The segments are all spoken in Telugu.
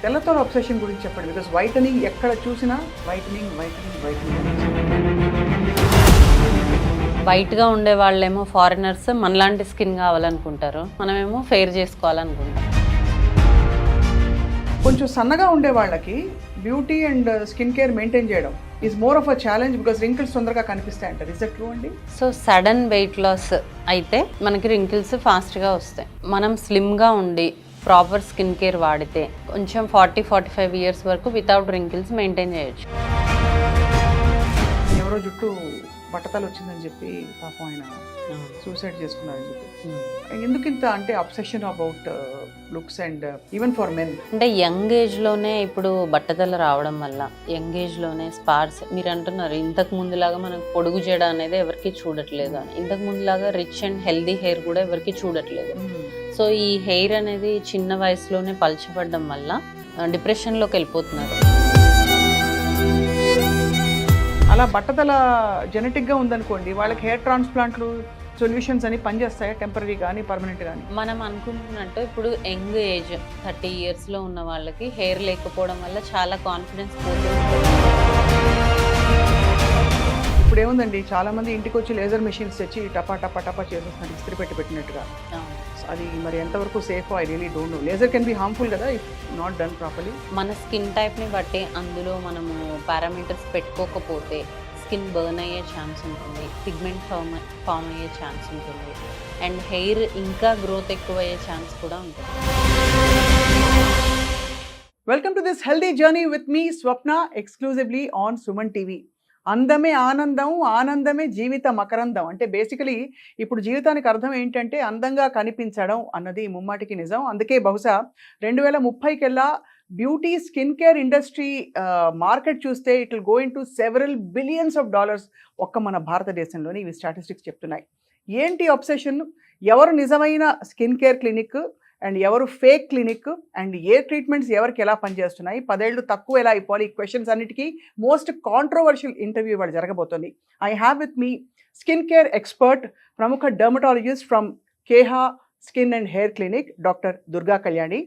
తెల్లతోల అబ్సెషన్ గురించి చెప్పండి. బికాస్ వైటనింగ్ ఎక్కడ చూసినా వైటనింగ్ వైటనింగ్ వైటనింగ్. వైట్గా ఉండే వాళ్ళేమో ఫారినర్స్ మనలాంటి స్కిన్ కావాలనుకుంటారు, మనమేమో ఫెయిర్ చేసుకోవాలనుకుంటాం. కొంచెం సన్నగా ఉండే వాళ్ళకి beauty and skin care maintain చేయడం is more of a challenge because wrinkles తొందరగా కనిపిస్తాయి అంటారు. ఇస్ దట్ ట్రూ అండి? సో సడన్ వెయిట్ లాస్ అయితే మనకి రింకిల్స్ ఫాస్ట్గా వస్తాయి. మనం స్లిమ్గా ఉండి ప్రాపర్ స్కిన్ కేర్ వాడితే కొంచెం 40-45 ఇయర్స్ వరకు వితౌట్ రింకిల్స్ మెయింటైన్ చేయొచ్చు. ఎవరో జుట్టు బట్టతలు వచ్చిందని చెప్పి పాపం ఆయన సూసైడ్ చేసుకున్నారని చెప్పి ఎందుకు ఇంత అంటే obsession about looks and even for men? అంటే యంగ్ ఏజ్లోనే ఇప్పుడు బట్టతల రావడం వల్ల యంగ్ ఏజ్లోనే స్పార్స్, మీరు అంటున్నారు ఇంతకు ముందులాగా మనకు పొడుగు జడ అనేది ఎవరికి చూడట్లేదు అని. ఇంతకు ముందులాగా రిచ్ అండ్ హెల్దీ హెయిర్ కూడా ఎవరికి చూడట్లేదు. సో ఈ హెయిర్ అనేది చిన్న వయసులోనే పలచబడడం వల్ల డిప్రెషన్లోకి వెళ్ళిపోతున్నారు. అలా బట్టతల జెనెటిక్గా ఉందనుకోండి, వాళ్ళకి హెయిర్ ట్రాన్స్ప్లాంట్లు సొల్యూషన్స్ అని పనిచేస్తాయి, టెంపరీ కానీ పర్మనెంట్ కానీ. మనం అనుకుంటున్నట్టు ఇప్పుడు యంగ్ ఏజ్ 30 ఇయర్స్లో ఉన్న వాళ్ళకి హెయిర్ లేకపోవడం వల్ల చాలా కాన్ఫిడెన్స్ పోతుంది. ఇప్పుడు ఏముందండి, చాలా మంది ఇంటికి వచ్చి లేజర్ మెషిన్స్ తెచ్చి టపా టపా టపా చేసేస్తున్నారు, ఇస్త్రీ పెట్టి పెట్టినట్టుగా. అది మరి ఎంతవరకు safe I really don't know. Laser can be harmful కదా ఇఫ్ నాట్ డన్ ప్రాపర్లీ. మన స్కిన్ టైప్ని బట్టి అందులో మనము పారామీటర్స్ పెట్టుకోకపోతే స్కిన్ బర్న్ అయ్యే ఛాన్స్ ఉంటుంది, పిగ్మెంట్ ఫామ్ అయ్యే ఛాన్స్ ఉంటుంది, అండ్ హెయిర్ ఇంకా గ్రోత్ ఎక్కువ అయ్యే ఛాన్స్ కూడా ఉంటుంది. Welcome to this healthy journey with me Swapna, exclusively on Suman TV. అందమే ఆనందం, ఆనందమే జీవిత మకరందం. అంటే బేసికలీ ఇప్పుడు జీవితానికి అర్థం ఏంటంటే అందంగా కనిపించడం అన్నది ముమ్మాటికి నిజం. అందుకే బహుశా 2030 కల్లా beauty skin care industry market చూస్తే it will go into several billions of dollars ఒక్క మన భారతదేశంలోని. ఇవి స్టాటిస్టిక్స్ చెప్తున్నాయి. ఏంటి అబ్సెషన్? ఎవరు నిజమైన స్కిన్ కేర్ క్లినిక్ అండ్ ఎవరు fake clinic and A treatments ఎవరికి ఎలా పనిచేస్తున్నాయి, 10 ఏళ్ళు తక్కువ ఎలా అయిపోవాలి, ఈ క్వశ్చన్స్ అన్నిటికీ మోస్ట్ కాంట్రవర్షియల్ ఇంటర్వ్యూ ఇవాళ జరగబోతోంది. I have with me skin care expert, ప్రముఖ dermatologist from Keha skin and hair clinic, doctor Durga Kalyani.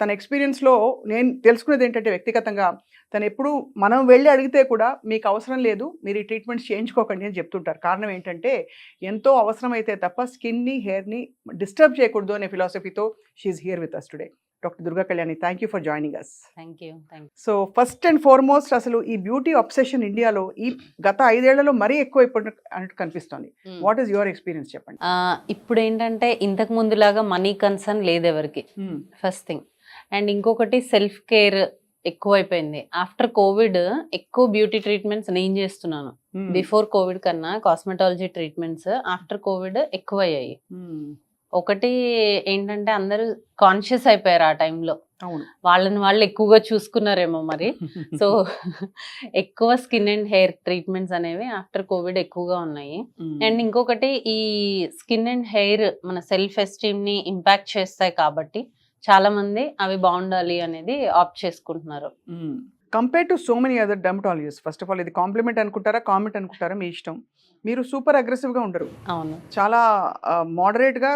తన ఎక్స్పీరియన్స్లో నేను తెలుసుకునేది ఏంటంటే వ్యక్తిగతంగా తను ఎప్పుడు మనం వెళ్ళి అడిగితే కూడా మీకు అవసరం లేదు, మీరు ఈ ట్రీట్మెంట్స్ చేయించుకోకండి అని చెప్తుంటారు. కారణం ఏంటంటే ఎంతో అవసరమైతే తప్ప స్కిన్ని హెయిర్ని డిస్టర్బ్ చేయకూడదు అనే ఫిలాసఫీతో she's here with us today. Doctor Durga Kalyani, thank you for joining us. Thank you. So first and foremost, అసలు ఈ బ్యూటీ అబ్సెషన్ ఇండియాలో ఈ గత 5 ఏళ్లలో మరీ ఎక్కువ అన్నట్టు కనిపిస్తుంది. వాట్ ఈస్ యువర్ ఎక్స్పీరియన్స్ చెప్పండి. ఇప్పుడు ఏంటంటే ఇంతకు ముందులాగా మనీ కన్సర్న్ లేదు ఎవరికి, ఫస్ట్ థింగ్. అండ్ ఇంకొకటి సెల్ఫ్ కేర్ ఎక్కువైపోయింది. ఆఫ్టర్ కోవిడ్ ఎక్కువ బ్యూటీ ట్రీట్మెంట్స్ నేను చేస్తున్నాను. బిఫోర్ కోవిడ్ కన్నా కాస్మెటాలజీ ట్రీట్మెంట్స్ ఆఫ్టర్ కోవిడ్ ఎక్కువ అయ్యాయి. ఒకటి ఏంటంటే అందరూ కాన్షియస్ అయిపోయారు ఆ టైంలో, వాళ్ళని వాళ్ళు ఎక్కువగా చూసుకున్నారేమో మరి. సో ఎక్కువ స్కిన్ అండ్ హెయిర్ ట్రీట్మెంట్స్ అనేవి ఆఫ్టర్ కోవిడ్ ఎక్కువగా ఉన్నాయి. అండ్ ఇంకొకటి ఈ స్కిన్ అండ్ హెయిర్ మన సెల్ఫ్ ఎస్టీమ్ ని ఇంపాక్ట్ చేస్తాయి కాబట్టి చాలా మంది అవి బాగుండాలి అనేది ఆప్ట్ చేసుకుంటున్నారు. Compare to so many other dermatologist, first of all ఇది కాంప్లిమెంట్ అనుకుంటారా కామెంట్ అనుకుంటారా మీ ఇష్టం. మీరు సూపర్ అగ్రెసివ్గా ఉండరు, అవును, చాలా మోడరేట్గా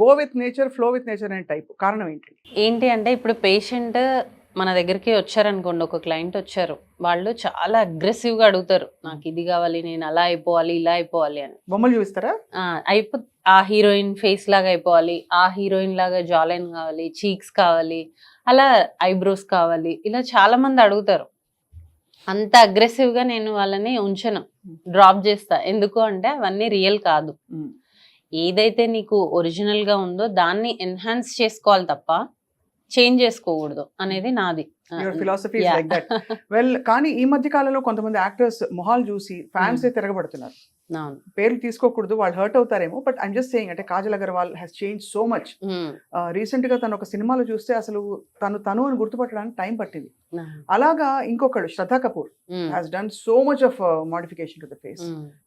go with nature, flow with nature అనే టైప్. కారణం ఏంటి అంటే ఇప్పుడు పేషెంట్ మన దగ్గరికి వచ్చారనుకోండి, ఒక క్లయింట్ వచ్చారు, వాళ్ళు చాలా అగ్రెసివ్గా అడుగుతారు, నాకు ఇది కావాలి, నేను అలా అయిపోవాలి, ఇలా అయిపోవాలి అని. బొమ్మలు చూపిస్తారా? ఆ హీరోయిన్ ఫేస్ లాగా అయిపోవాలి, ఆ హీరోయిన్ లాగా జాలైన్ కావాలి, చీక్స్ కావాలి, అలా ఐబ్రోస్ కావాలి, ఇలా చాలా మంది అడుగుతారు. అంత అగ్రెసివ్గా నేను వాళ్ళని ఉంచను, డ్రాప్ చేస్తా. ఎందుకు అంటే అవన్నీ రియల్ కాదు. ఏదైతే నీకు ఒరిజినల్గా ఉందో దాన్ని ఎన్హాన్స్ చేసుకోవాలి తప్ప చేంజ్ చేసుకోకూడదు అనేది నాది. Philosophy like that. వెల్, కానీ ఈ మధ్య కాలంలో కొంతమంది యాక్టర్స్ మొహాలు చూసి ఫ్యాన్స్ తిరగబడుతున్నారు. పేర్లు తీసుకోకూడదు, వాళ్ళు హర్ట్ అవుతారేమో, బట్ ఐమ్ జస్ట్ సేయింగ్. అంటే Kajal Aggarwal has change so much. Recent గా తను ఒక సినిమాలో చూస్తే అసలు తను అని గుర్తుపట్టడానికి టైం పట్టింది. అలాగా ఇంకొకడు Shraddha Kapoor has done so much of modification to the face.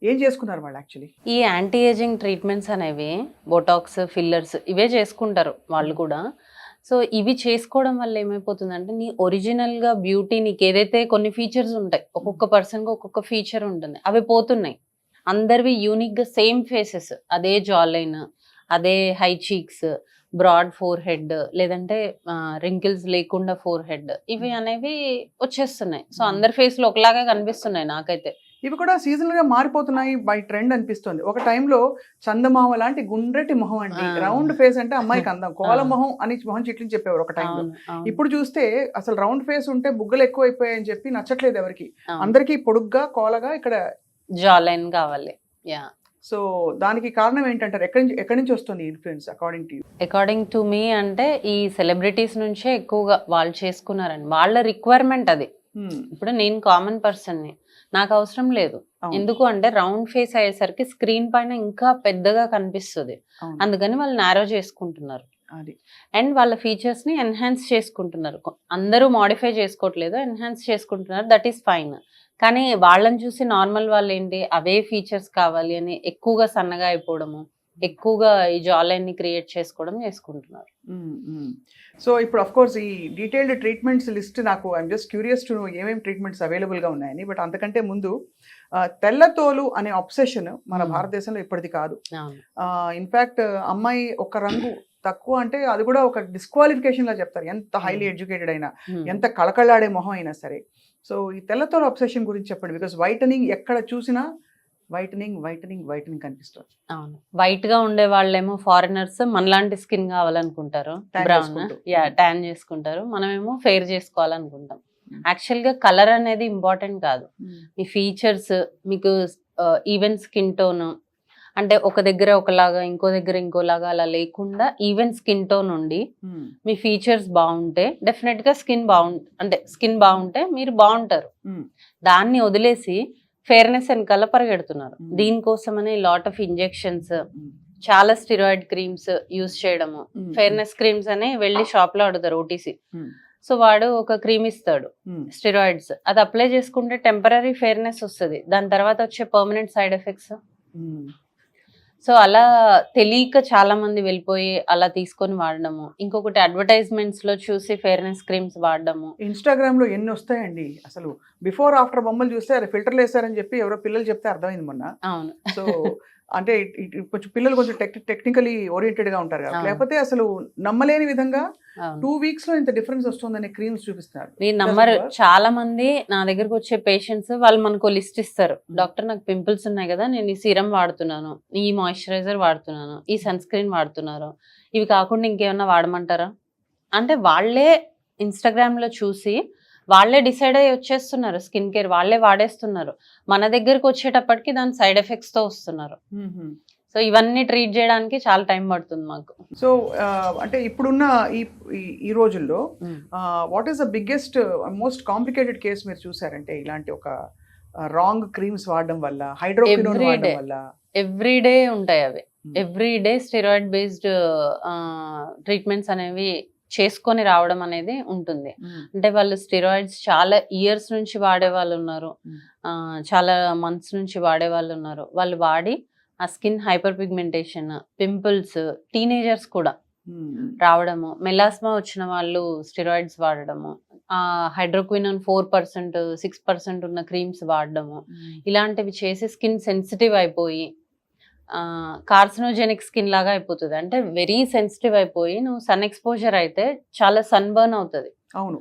ఏం చేసుకున్నారు వాళ్ళు యాక్చువల్లీ? ఈ యాంటీ ఏజింగ్ ట్రీట్మెంట్స్ అనేవి బోటాక్స్, ఫిల్లర్స్ ఇవే చేసుకుంటారు వాళ్ళు కూడా. సో ఇవి చేసుకోవడం వల్ల ఏమైపోతుందంటే నీ ఒరిజినల్గా బ్యూటీ, నీకు ఏదైతే కొన్ని ఫీచర్స్ ఉంటాయి, ఒక్కొక్క పర్సన్కి ఒక్కొక్క ఫీచర్ ఉంటుంది, అవి పోతున్నాయి. అందరివి యూనిక్గా సేమ్ ఫేసెస్, అదే జాలైన్, అదే high cheeks, broad forehead, లేదంటే రింకిల్స్ లేకుండా ఫోర్ హెడ్, ఇవి అనేవి వచ్చేస్తున్నాయి. సో అందరి ఫేస్ లో ఒకలాగా కనిపిస్తున్నాయి నాకైతే. ఇవి కూడా సీజనల్ గా మారిపోతున్నాయి బై ట్రెండ్ అనిపిస్తుంది. ఒక టైంలో చందమామ లాంటి గుండ్రటి మొహం అండి, రౌండ్ ఫేస్ అంటే అమ్మాయికి అందం, కోల మొహం అని మొహం చిట్లిని చెప్పేవారు ఒక టైంలో. ఇప్పుడు చూస్తే అసలు రౌండ్ ఫేస్ ఉంటే బుగ్గలు ఎక్కువ అయిపోయాయని చెప్పి నచ్చట్లేదు ఎవరికి, అందరికి పొడుగ్గా కోలగా ఇక్కడ జా లైన్ కావాలి. యా, సో దానికి కారణం ఏంటంటారు? ఎక్కడి నుంచి వస్తుంది influence according to you? According to మీ అంటే ఈ సెలబ్రిటీస్ నుంచే ఎక్కువగా వాళ్ళు చేసుకున్నారండి, వాళ్ళ రిక్వైర్మెంట్ అది. ఇప్పుడు నేను కామన్ పర్సన్ని, నాకు అవసరం లేదు. ఎందుకు అంటే రౌండ్ ఫేస్ అయ్యేసరికి స్క్రీన్ పైన ఇంకా పెద్దగా కనిపిస్తుంది, అందుకని వాళ్ళు నారో చేసుకుంటున్నారు. అండ్ వాళ్ళ ఫీచర్స్ ని ఎన్హాన్స్ చేసుకుంటున్నారు. అందరూ మాడిఫై చేసుకోవట్లేదు, ఎన్హాన్స్ చేసుకుంటున్నారు, దట్ ఈస్ ఫైన్. కానీ వాళ్ళని చూసి నార్మల్ వాళ్ళు ఏంటి, అవే ఫీచర్స్ కావాలి అని ఎక్కువగా సన్నగా అయిపోవడము, ఎక్కువగా ఈ జా లైన్ ని క్రియేట్ చేసుకోవడం చేసుకుంటున్నారు. సో ఇప్పుడు అఫ్ కోర్స్ ఈ డీటెయిల్డ్ ట్రీట్మెంట్స్ లిస్ట్ నాకు I'm just curious to know ఏమేమి ట్రీట్మెంట్స్ అవైలబుల్ గా ఉన్నాయని. బట్ అంతకంటే ముందు తెల్లతోలు అనే అబ్సెషన్ మన భారతదేశంలో ఇప్పటిది కాదు. ఇన్ఫాక్ట్ అమ్మాయి ఒక రంగు తక్కువ అంటే అది కూడా ఒక డిస్క్వాలిఫికేషన్ గా చెప్తారు, ఎంత హైలీ ఎడ్యుకేటెడ్ అయినా, ఎంత కళకళలాడే మొహం అయినా సరే. సో ఈ తెల్లతోలు అబ్సెషన్ గురించి చెప్పండి, బికాస్ వైటనింగ్ ఎక్కడ చూసినా వైటనింగ్ వైటనింగ్ వైటనింగ్ కనిపిస్తుంది. అవును, వైట్ గా ఉండే వాళ్ళేమో ఫారినర్స్ మనలాంటి స్కిన్ కావాలనుకుంటారు, బ్రౌన్ ట్యాన్ చేసుకుంటారు, మనమేమో ఫెయిర్ చేసుకోవాలనుకుంటాం. యాక్చువల్ గా కలర్ అనేది ఇంపార్టెంట్ కాదు, మీ ఫీచర్స్, మీకు ఈవెన్ స్కిన్ టోన్ అంటే ఒక దగ్గర ఒకలాగా ఇంకో దగ్గర ఇంకోలాగా అలా లేకుండా ఈవెన్ స్కిన్ టోన్ ఉండి మీ ఫీచర్స్ బాగుంటే డెఫినెట్ గా స్కిన్ బాగుంటే మీరు బాగుంటారు. దాన్ని వదిలేసి ఫెయిర్నెస్ వెనకాల పరిగెడుతున్నారు. దీనికోసమని లాట్ ఆఫ్ ఇంజెక్షన్స్, చాలా స్టిరాయిడ్ క్రీమ్స్ యూజ్ చేయడము, ఫెయిర్నెస్ క్రీమ్స్ అని వెళ్ళి షాప్ లో అడుగుతారు ఓటీసీ. సో వాడు ఒక క్రీమ్ ఇస్తాడు స్టిరాయిడ్స్, అది అప్లై చేసుకుంటే టెంపరీ ఫెయిర్నెస్ వస్తుంది, దాని తర్వాత వచ్చే పర్మనెంట్ సైడ్ ఎఫెక్ట్స్. సో అలా తెలియక చాలా మంది వెళ్ళిపోయి అలా తీసుకొని వాడడము. ఇంకొకటి అడ్వర్టైజ్మెంట్స్ లో చూసి ఫెయిర్నెస్ క్రీమ్స్ వాడడము. ఇన్స్టాగ్రామ్ లో ఎన్ని వస్తాయండి అసలు, బిఫోర్ ఆఫ్టర్ బొమ్మలు చూస్తే అది ఫిల్టర్లు వేస్తారని చెప్పి ఎవరో పిల్లలు చెప్తే అర్థమైంది మొన్న. అవును, సో అంటే కొంచెం పిల్లలు కొంచెం టెక్నికలీ ఓరియంటెడ్ గా ఉంటారు కదా, లేకపోతే అసలు నమ్మలేని విధంగా 2 weeks లో ఇంత డిఫరెన్స్ వస్తుందని క్రీమ్స్ చూపిస్తున్నారు. మీరు నమ్మరు, చాలా మంది నా దగ్గరకు వచ్చే పేషెంట్స్ వాళ్ళు మనకు లిస్ట్ ఇస్తారు, డాక్టర్ నాకు పింపుల్స్ ఉన్నాయి కదా, నేను ఈ సీరం వాడుతున్నాను, ఈ మాయిశ్చరైజర్ వాడుతున్నాను, ఈ సన్ స్క్రీన్ వాడుతున్నారు, ఇవి కాకుండా ఇంకేమన్నా వాడమంటారా అంటే వాళ్ళే ఇన్స్టాగ్రామ్ లో చూసి వాళ్ళే డిసైడ్ అయ్యి వచ్చేస్తున్నారు, స్కిన్ కేర్ వాళ్ళే వాడేస్తున్నారు. మన దగ్గరకు వచ్చేటప్పటికి దాని సైడ్ ఎఫెక్ట్స్ తో వస్తున్నారు. సో ఇవన్నీ ట్రీట్ చేయడానికి చాలా టైం పడుతుంది మాకు. సో అంటే ఇప్పుడున్న ఈ రోజుల్లో what is the biggest most complicated case మీరు చూసారంటే ఇలాంటి ఒక రాంగ్ క్రీమ్స్ వాడడం వల్ల, హైడ్రోక్వినోన్ వాడడం వల్ల? ఎవ్రీడే ఉంటాయి అవి, ఎవ్రీడే స్టెరాయిడ్ బేస్డ్ ట్రీట్మెంట్స్ అనేవి చేసుకొని రావడం అనేది ఉంటుంది. అంటే వాళ్ళు స్టెరాయిడ్స్ చాలా ఇయర్స్ నుంచి వాడే వాళ్ళు ఉన్నారు, చాలా మంత్స్ నుంచి వాడే వాళ్ళు ఉన్నారు. వాళ్ళు వాడి ఆ skin hyper pigmentation, pimples, teenagers కూడా రావడము, మెలాస్మా వచ్చిన వాళ్ళు స్టెరాయిడ్స్ వాడడము, హైడ్రోక్వినోన్ 4%, 6% ఉన్న క్రీమ్స్ వాడడము, ఇలాంటివి చేసి స్కిన్ సెన్సిటివ్ అయిపోయి కార్సినోజెనిక్ స్కిన్ లాగా అయిపోతుంది. అంటే వెరీ సెన్సిటివ్ అయిపోయి నువ్వు సన్ ఎక్స్పోజర్ అయితే చాలా సన్ బర్న్ అవుతుంది. అవును,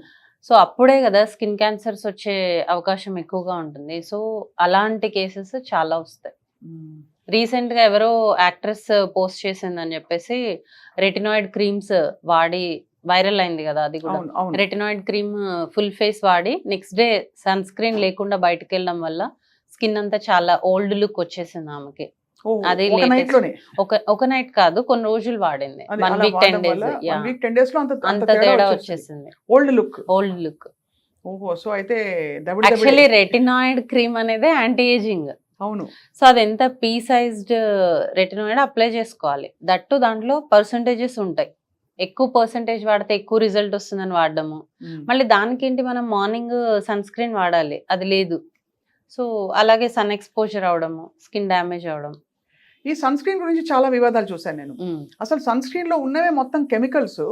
సో అప్పుడే కదా స్కిన్ క్యాన్సర్స్ వచ్చే అవకాశం ఎక్కువగా ఉంటుంది. సో అలాంటి కేసెస్ చాలా వస్తాయి. రీసెంట్ గా ఎవరో యాక్ట్రెస్ పోస్ట్ చేసిందని చెప్పేసి రెటినాయిడ్ క్రీమ్స్ వాడి వైరల్ అయింది కదా, అది కూడా రెటినాయిడ్ క్రీమ్ ఫుల్ ఫేస్ వాడి నెక్స్ట్ డే సన్ స్క్రీన్ లేకుండా బయటకు వెళ్ళడం వల్ల స్కిన్ అంతా చాలా ఓల్డ్ లుక్ వచ్చేసింది ఆమెకి. అది ఒక నైట్ కాదు, కొన్ని రోజులు వాడింది, 1 week 10 days అంత తేడా వచ్చేసింది, ఓల్డ్ లుక్. సో అయితే యాక్చువల్లీ రెటినాయిడ్ క్రీమ్ అనేది యాంటీ ఏజింగ్. అవును, సో అది ఎంత పీ సైజ్డ్ రెటినాయిడ్ అప్లై చేసుకోవాలి, దట్టు దాంట్లో పర్సంటేజెస్ ఉంటాయి, ఎక్కువ పర్సంటేజ్ వాడితే ఎక్కువ రిజల్ట్ వస్తుందని వాడడము. మళ్ళీ దానికేంటి మనం మార్నింగ్ సన్ స్క్రీన్ వాడాలి, అది లేదు. సో అలాగే సన్ ఎక్స్పోజర్ అవడము, స్కిన్ డ్యామేజ్ అవడం. ఈ సన్ స్క్రీన్ గురించి చాలా వివాదాలు చూసాను నేను. అసలు సన్ స్క్రీన్ లో ఉన్నవే మొత్తం కెమికల్స్,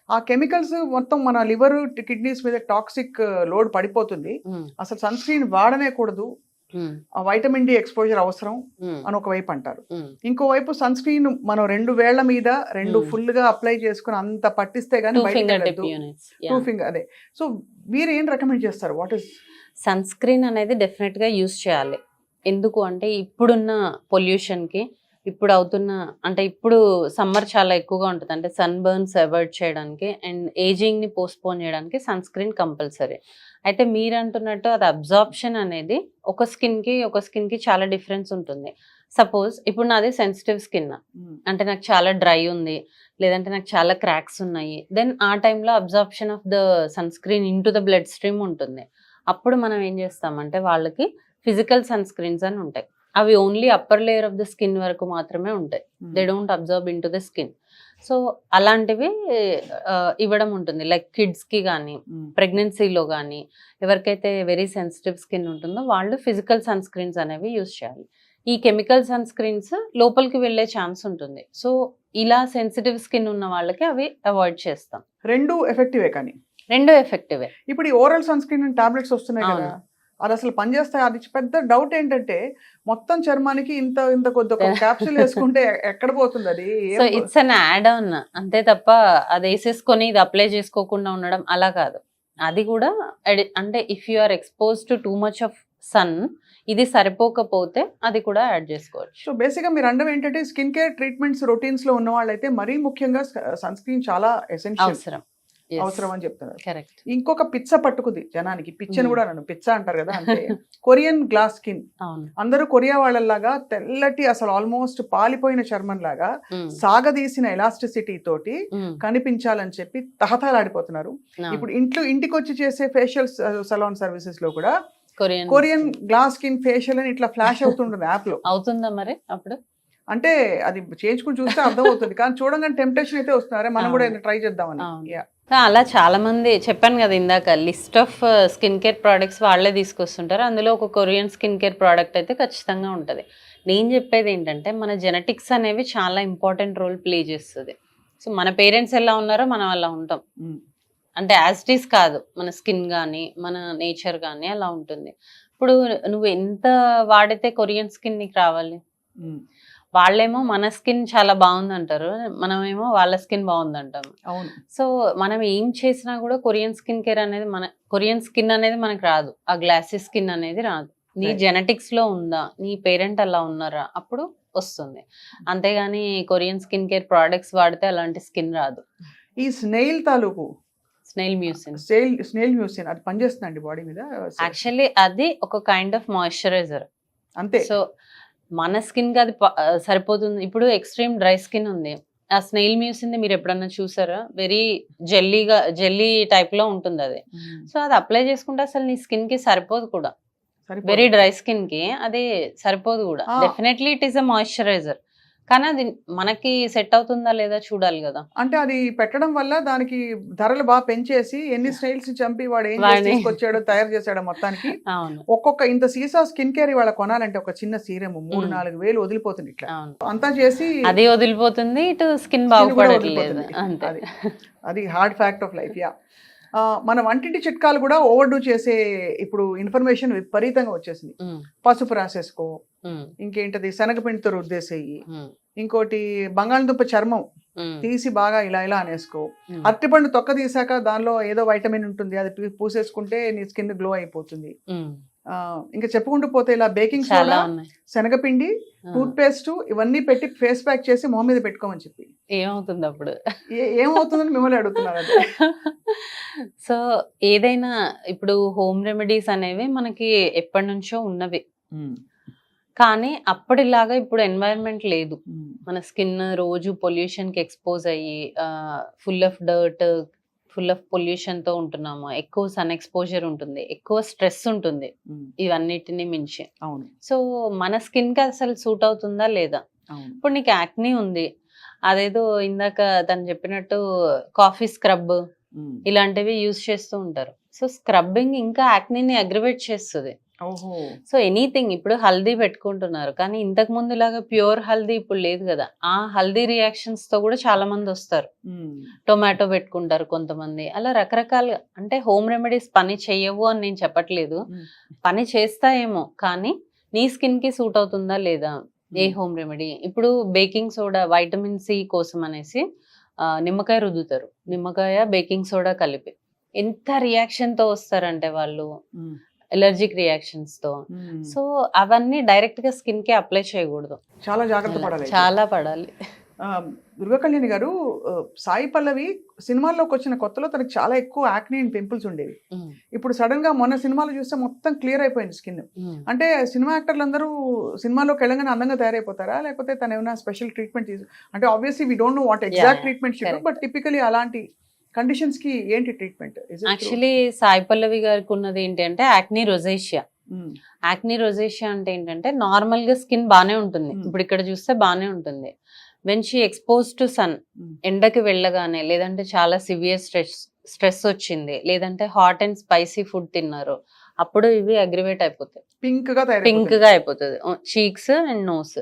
ఆ కెమికల్స్ మొత్తం మన లివర్ కిడ్నీస్ మీద టాక్సిక్ లోడ్ పడిపోతుంది, అసలు సన్ స్క్రీన్ వాడనే కూడదు, వైటమిన్ డి ఎక్స్పోజర్ అవసరం అని ఒకవైపు అంటారు. ఇంకోవైపు సన్ స్క్రీన్ మనం 2 వేళ్ల మీద 2 ఫుల్ గా అప్లై చేసుకుని అంత పట్టిస్తే గానీ టూ ఫింగర్ అదే. సో మీరు ఏం రికమెండ్ చేస్తారు? వాట్ ఇస్ సన్ స్క్రీన్ అనేది డెఫినెట్ గా యూస్ చేయాలి. ఎందుకు అంటే ఇప్పుడున్న పొల్యూషన్ కి ఇప్పుడు అవుతున్న అంటే ఇప్పుడు సమ్మర్ చాలా ఎక్కువగా ఉంటుంది, అంటే సన్ బర్న్స్ అవాయిడ్ చేయడానికి అండ్ ఏజింగ్ ని పోస్ట్పోన్ చేయడానికి సన్ స్క్రీన్ కంపల్సరీ. అయితే మీరు అంటున్నట్టు అది అబ్జార్ప్షన్ అనేది ఒక స్కిన్ కి చాలా డిఫరెన్స్ ఉంటుంది. సపోజ్ ఇప్పుడు నాది సెన్సిటివ్ స్కిన్, అంటే నాకు చాలా డ్రై ఉంది, లేదంటే నాకు చాలా క్రాక్స్ ఉన్నాయి, దెన్ ఆ టైంలో absorption of the sunscreen into the bloodstream ఉంటుంది. అప్పుడు మనం ఏం చేస్తామంటే వాళ్ళకి ఫిజికల్ సన్ స్క్రీన్స్ అని ఉంటాయి. అవి only upper layer of the skin వరకు మాత్రమే ఉంటాయి. They don't observe in to the skin. So అలాంటివి ఇవ్వడం ఉంటుంది. లైక్ కిడ్స్ కి కానీ ప్రెగ్నెన్సీలో కానీ ఎవరికైతే వెరీ సెన్సిటివ్ స్కిన్ ఉంటుందో వాళ్ళు ఫిజికల్ సన్ స్క్రీన్స్ అనేవి యూజ్ చేయాలి. ఈ కెమికల్ సన్ స్క్రీన్స్ లోపలికి వెళ్ళే ఛాన్స్ ఉంటుంది. సో ఇలా సెన్సిటివ్ స్కిన్ ఉన్న వాళ్ళకి అవి అవాయిడ్ చేస్తాం. రెండు ఎఫెక్టివే కానీ రెండు ఎఫెక్టివే. ఇప్పుడు ఈ ఓరల్ సన్ స్క్రీన్ టాబ్లెట్స్ వస్తున్నాయి కదా, అది అసలు పనిచేస్తాయి? అది పెద్ద డౌట్ ఏంటంటే మొత్తం చర్మానికి ఇంత ఇంత కొద్ది క్యాప్సూల్ వేసుకుంటే ఎక్కడ పోతుంది అది? So it's an add on అంతే తప్ప అది వేసేసుకొని ఇది అప్లై చేసుకోకుండా ఉండడం అలా కాదు. అది కూడా అంటే if you are expose to too much of sun, ఇది సరిపోకపోతే అది కూడా యాడ్ చేసుకోవచ్చు. సో బేసిక్గా మీరు అనడం ఏంటంటే స్కిన్ కేర్ ట్రీట్మెంట్స్ రొటీన్స్ లో ఉన్న వాళ్ళైతే మరీ ముఖ్యంగా సన్ స్క్రీన్ చాలా ఎసెన్షియల్ అవసరం అని చెప్తున్నారు. కరెక్ట్. ఇంకొక పిచ్చ పట్టుకుంది జనానికి, పిచ్చని కూడా నన్ను పిచ్చ అంటారు కదా, అంటే కొరియన్ గ్లాస్ స్కిన్. అందరూ కొరియా వాళ్ళలాగా తెల్లటి అసలు ఆల్మోస్ట్ పాలిపోయిన చర్మం లాగా సాగదీసిన ఎలాస్టిసిటీ తోటి కనిపించాలని చెప్పి తహతలాడిపోతున్నారు. ఇప్పుడు ఇంటికి వచ్చి చేసే ఫేషియల్ సలాన్ సర్వీసెస్ లో కూడా కొరియన్ గ్లాస్ స్కిన్ ఫేషియల్ అని ఇట్లా ఫ్లాష్ అవుతుంటుంది యాప్ లో. అవుతుందా మరి? అప్పుడు అంటే అది చేయించుకుని చూస్తే అర్థం అవుతుంది, కానీ చూడగానే టెంప్టేషన్ అయితే వస్తున్నారే మనం కూడా ట్రై చేద్దామని. అలా చాలా మంది చెప్పాను కదా ఇందాక, list of skin care products వాళ్ళే తీసుకొస్తుంటారు. అందులో ఒక కొరియన్ స్కిన్ కేర్ ప్రోడక్ట్ అయితే ఖచ్చితంగా ఉంటుంది. నేను చెప్పేది ఏంటంటే మన జెనెటిక్స్ అనేవి చాలా ఇంపార్టెంట్ రోల్ ప్లే చేస్తుంది. సో మన పేరెంట్స్ ఎలా ఉన్నారో మనం అలా ఉంటాం. అంటే యాజ్ ఇట్ ఈస్ కాదు, మన స్కిన్ కానీ మన నేచర్ కానీ అలా ఉంటుంది. ఇప్పుడు నువ్వు ఎంత వాడితే కొరియన్ స్కిన్ నీకు రావాలి? వాళ్ళేమో మన స్కిన్ చాలా బాగుంది అంటారు, మనమేమో వాళ్ళ స్కిన్ బాగుంది అంటాము. సో మనం ఏం చేసినా కూడా కొరియన్ స్కిన్ కేర్ అనేది కొరియన్ స్కిన్ అనేది మనకు రాదు, ఆ గ్లాసీ స్కిన్ అనేది రాదు. నీ జెనెటిక్స్ లో ఉందా, నీ పేరెంట్ అలా ఉన్నారా, అప్పుడు వస్తుంది. అంతేగాని కొరియన్ స్కిన్ కేర్ ప్రోడక్ట్స్ వాడితే అలాంటి స్కిన్ రాదు. ఈ స్నేల్ తాలూకు స్నేల్ మ్యూసిన్ అది పనిచేస్తుందండి బాడీ మీద? యాక్చువల్లీ అది ఒక కైండ్ ఆఫ్ మాయిశ్చరైజర్ అంతే. సో మన స్కిన్ కి అది సరిపోతుంది. ఇప్పుడు ఎక్స్ట్రీమ్ డ్రై స్కిన్ ఉంది, ఆ స్నేల్ మ్యూసిన్ మీరు ఎప్పుడన్నా చూసారా? వెరీ జెల్లీ టైప్ లో ఉంటుంది అది. సో అది అప్లై చేసుకుంటే అసలు నీ స్కిన్ కి సరిపోదు కూడా, వెరీ డ్రై స్కిన్ కి అది సరిపోదు కూడా. Definitely it is a moisturiser, కానీ అది మనకి సెట్ అవుతుందా లేదా చూడాలి కదా. అంటే అది పెట్టడం వల్ల దానికి ధరలు బాగా పెంచేసి ఎన్ని స్టైల్స్ చంపి వాడు ఏం తీసుకొచ్చాడో తయారు చేశాడో మొత్తానికి. ఒక్కొక్క ఇంత సీసా స్కిన్ కేర్ వాళ్ళ కొనాలంటే ఒక చిన్న సీరం 3-4 వేలు వదిలిపోతుంది. ఇట్లా అంతా చేసి అది వదిలిపోతుంది, ఇటు స్కిన్ బాగుపడట్లేదు. అది hard fact of life. Yeah, మన వంటింటి చిట్కాలు కూడా ఓవర్ డూ చేసే ఇప్పుడు ఇన్ఫర్మేషన్ విపరీతంగా వచ్చేసింది. పసుపు రాసేసుకో, ఇంకేంటది శనగపిండితో రుద్దేసేయి, ఇంకోటి బంగాళదుంప చర్మం తీసి బాగా ఇలా ఇలా అనేసుకో, అరటిపండు తొక్క తీసాక దానిలో ఏదో వైటమిన్ ఉంటుంది, అది పూసేసుకుంటే నీ స్కిన్ గ్లో అయిపోతుంది. ఇంకా చెప్పుకుంటూ పోతే ఇలా బేకింగ్ సోడా, శనగపిండి, టూత్ పేస్ట్ ఇవన్నీ పెట్టి ఫేస్ ప్యాక్ చేసి మొహం మీద పెట్టుకోమని చెప్పి. ఏమవుతుంది అప్పుడు? ఏమవుతుందని మిమ్మల్ని అడుగుతున్నారు. సో ఏదైనా ఇప్పుడు హోమ్ రెమెడీస్ అనేవి మనకి ఎప్పటి నుంచో ఉన్నవి, కానీ అప్పటిలాగా ఇప్పుడు ఎన్వైరన్మెంట్ లేదు. మన స్కిన్ రోజు పొల్యూషన్ కి ఎక్స్పోజ్ అయ్యి full of dirt, full of pollution తో ఉంటున్నాము. ఎక్కువ సన్ ఎక్స్పోజర్ ఉంటుంది, ఎక్కువ స్ట్రెస్ ఉంటుంది, ఇవన్నిటిని మించి. సో మన స్కిన్ కి అసలు సూట్ అవుతుందా లేదా? ఇప్పుడు నీకు యాక్నీ ఉంది, అదేదో ఇందాక తను చెప్పినట్టు కాఫీ స్క్రబ్ ఇలాంటివి యూజ్ చేస్తూ ఉంటారు. సో స్క్రబ్బింగ్ ఇంకా యాక్నీని అగ్రివేట్ చేస్తుంది. ఓహో. సో ఎనీథింగ్ ఇప్పుడు హల్దీ పెట్టుకుంటున్నారు కానీ ఇంతకు ముందు లాగా ప్యూర్ హల్దీ ఇప్పుడు లేదు కదా. ఆ హల్దీ రియాక్షన్స్ తో కూడా చాలా మంది వస్తారు. టొమాటో పెట్టుకుంటారు కొంతమంది, అలా రకరకాలుగా. అంటే హోమ్ రెమెడీస్ పని చెయ్యవు అని నేను చెప్పట్లేదు, పని చేస్తాయేమో, కానీ నీ స్కిన్ కి సూట్ అవుతుందా లేదా ఏ హోమ్ రెమెడీ. ఇప్పుడు బేకింగ్ సోడా వైటమిన్ సి కోసం అనేసి నిమ్మకాయ రుద్దుతారు, నిమ్మకాయ బేకింగ్ సోడా కలిపి. ఎంత రియాక్షన్ తో వస్తారంటే వాళ్ళు, ఎలర్జిక్ రియాక్షన్స్ తో. సో అవన్నీ డైరెక్ట్ గా స్కిన్ కి అప్లై చేయకూడదు, చాలా జాగ్రత్త పడాలి. చాలా పడాలి. దుర్గా కళ్యాణి గారు, సాయి పల్లవి సినిమాల్లోకి వచ్చిన కొత్తలో తనకి చాలా ఎక్కువ యాక్నీ అండ్ పింపుల్స్ ఉండేవి. ఇప్పుడు సడన్ గా మొన్న సినిమాలో చూస్తే మొత్తం క్లియర్ అయిపోయింది స్కిన్. అంటే సినిమా యాక్టర్లు అందరూ సినిమాలోకి వెళ్ళగానే అందంగా తయారైపోతారా, లేకపోతే తను ఏమైనా స్పెషల్ ట్రీట్మెంట్ అంటే obviously we don't know what exact treatment but typically అలాంటి కండిషన్స్ కి ఏంటి ట్రీట్మెంట్? యాక్చువల్లీ సాయి పల్లవి గారికి ఉన్నది ఏంటి అంటే యాక్నీ రోజేషియా. యాక్నీ రోజేషియా అంటే ఏంటంటే నార్మల్ గా స్కిన్ బానే ఉంటుంది, ఇప్పుడు ఇక్కడ చూస్తే బానే ఉంటుంది. When she expose to sun, ఎండకి వెళ్ళగానే, లేదంటే చాలా సివియర్ స్ట్రెస్ వచ్చింది, లేదంటే హాట్ అండ్ స్పైసీ ఫుడ్ తిన్నారు, అప్పుడు ఇవి అగ్రివేట్ అయిపోతాయి, పింక్ గా అయిపోతుంది చీక్స్ అండ్ నోస్.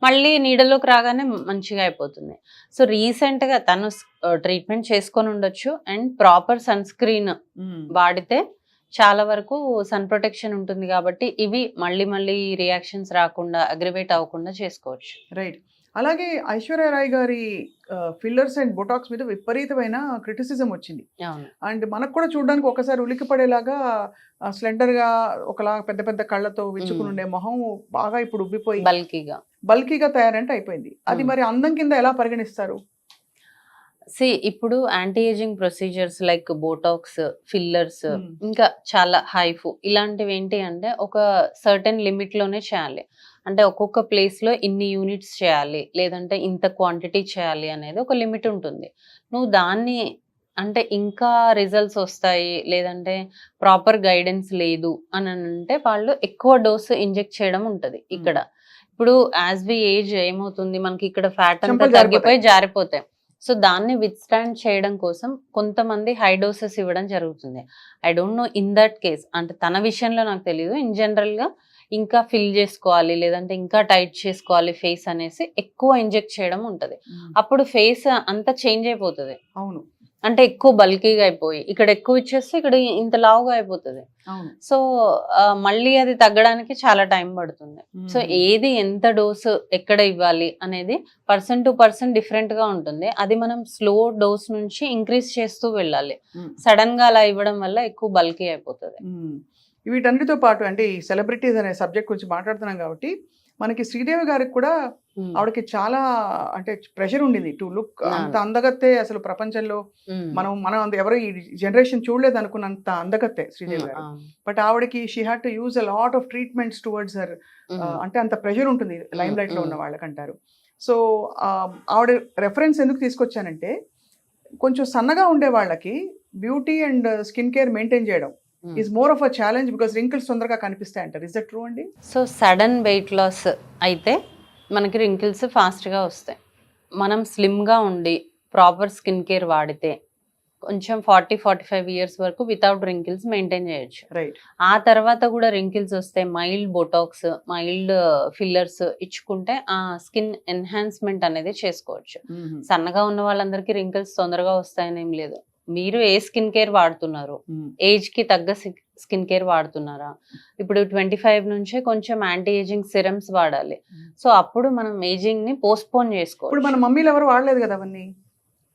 మళ్ళీ నీడలోకి రాగానే మంచిగా అయిపోతుంది. సో రీసెంట్ గా తను ట్రీట్మెంట్ చేసుకొని ఉండొచ్చు, అండ్ ప్రాపర్ సన్ స్క్రీన్ వాడితే చాలా వరకు సన్ ప్రొటెక్షన్ ఉంటుంది కాబట్టి ఇవి మళ్ళీ రియాక్షన్స్ రాకుండా, అగ్రివేట్ అవ్వకుండా చేసుకోవచ్చు. రైట్. అలాగే ఐశ్వర్య రాయ్ గారి ఫిల్లర్స్ అండ్ బొటాక్స్ మీద విపరీతమైన క్రిటిసిజం వచ్చింది. అండ్ మనకు కూడా చూడడానికి ఒకసారి ఉలిక్కిపడేలాగా స్లెండర్ గా, ఒకలా పెద్ద పెద్ద కళ్ళతో విచ్చుకుని ఉండే మొహం బాగా ఇప్పుడు ఉబ్బిపోయి బల్కీగా తయారంటే అయిపోయింది. అది మరి అందం కింద ఎలా పరిగణిస్తారు? ఇప్పుడు anti ageing procedures like Botox, fillers, ఇంకా చాలా హైఫు ఇలాంటివి ఏంటి అంటే ఒక సర్టెన్ లిమిట్ లోనే చేయాలి. అంటే ఒక్కొక్క ప్లేస్ లో ఇన్ని యూనిట్స్ చేయాలి, లేదంటే ఇంత క్వాంటిటీ చేయాలి అనేది ఒక లిమిట్ ఉంటుంది. నువ్వు దాన్ని అంటే ఇంకా రిజల్ట్స్ వస్తాయి, లేదంటే ప్రాపర్ గైడెన్స్ లేదు అని అంటే వాళ్ళు ఎక్కువ డోస్ ఇంజెక్ట్ చేయడం ఉంటది. ఇక్కడ ఇప్పుడు యాజ్ వి ఏజ్ ఏమవుతుంది, మనకి ఇక్కడ ఫ్యాట్ అంతా తగ్గిపోయి జారిపోతాయి. సో దాన్ని విత్స్టాండ్ చేయడం కోసం కొంతమంది హై డోసెస్ ఇవ్వడం జరుగుతుంది. I don't know in that case, అంటే తన విషయంలో నాకు తెలియదు. ఇన్ జనరల్ గా ఇంకా ఫిల్ చేసుకోవాలి, లేదంటే ఇంకా టైట్ చేసుకోవాలి ఫేస్ అనేసి ఎక్కువ ఇంజెక్ట్ చేయడం ఉంటది. అప్పుడు ఫేస్ అంతా చేంజ్ అయిపోతుంది. అవును, అంటే ఎక్కువ బల్కీగా అయిపోయి ఇక్కడ ఎక్కువ ఇచ్చేస్తే ఇక్కడ ఇంత లావుగా అయిపోతుంది. సో మళ్ళీ అది తగ్గడానికి చాలా టైం పడుతుంది. సో ఏది ఎంత డోసు ఎక్కడ ఇవ్వాలి అనేది పర్సన్ టు పర్సన్ డిఫరెంట్ గా ఉంటుంది. అది మనం స్లో డోస్ నుంచి ఇంక్రీజ్ చేస్తూ వెళ్ళాలి. సడన్ గా అలా ఇవ్వడం వల్ల ఎక్కువ బల్కీ అయిపోతుంది. వీటన్నిటితో పాటు అంటే ఈ సెలబ్రిటీస్ అనే సబ్జెక్ట్ గురించి మాట్లాడుతున్నాం కాబట్టి మనకి శ్రీదేవి గారికి కూడా ఆవిడకి చాలా అంటే ప్రెషర్ ఉండింది టు లుక్ అంత అందగత్తే. అసలు ప్రపంచంలో మనం ఎవరు ఈ జనరేషన్ చూడలేదు అనుకున్నంత అందగత్తే శ్రీదేవి గారు. బట్ ఆవిడకి she had to use a lot of treatments towards her. అంటే అంత ప్రెషర్ ఉంటుంది లైమ్ లైట్ లో ఉన్న వాళ్ళకంటారు. సో ఆవిడ రెఫరెన్స్ ఎందుకు తీసుకొచ్చానంటే, కొంచెం సన్నగా ఉండే వాళ్ళకి beauty and skin care maintain చేయడం is more of a challenge because wrinkles తొందరగా కనిపిస్తాయి అంటారు. ఇస్ దట్ ట్రూ అండి? సో సడన్ వెయిట్ లాస్ అయితే మనకి రింకిల్స్ ఫాస్ట్గా వస్తాయి. మనం స్లిమ్గా ఉండి ప్రాపర్ స్కిన్ కేర్ వాడితే కొంచెం 40-45 ఇయర్స్ వరకు వితౌట్ రింకిల్స్ మెయింటైన్ చేయొచ్చు. రైట్. ఆ తర్వాత కూడా రింకిల్స్ వస్తే మైల్డ్ బొటాక్స్, మైల్డ్ ఫిల్లర్స్ ఇచ్చుకుంటే ఆ స్కిన్ ఎన్హాన్స్మెంట్ అనేది చేసుకోవచ్చు. సన్నగా ఉన్న వాళ్ళందరికీ రింకిల్స్ తొందరగా వస్తాయని ఏం లేదు. మీరు ఏ స్కిన్ కేర్ వాడుతున్నారు, ఏజ్ కి తగ్గ స్కిన్ కేర్ వాడుతున్నారా? ఇప్పుడు 25 నుంచే కొంచెం యాంటీ ఏజింగ్ సిరమ్స్ వాడాలి. సో అప్పుడు మనం ఏజింగ్ ని పోస్ట్పోన్ చేసుకోవాలి. ఇప్పుడు మన మమ్మీలు ఎవరు వాడలేదు కదా అవన్నీ.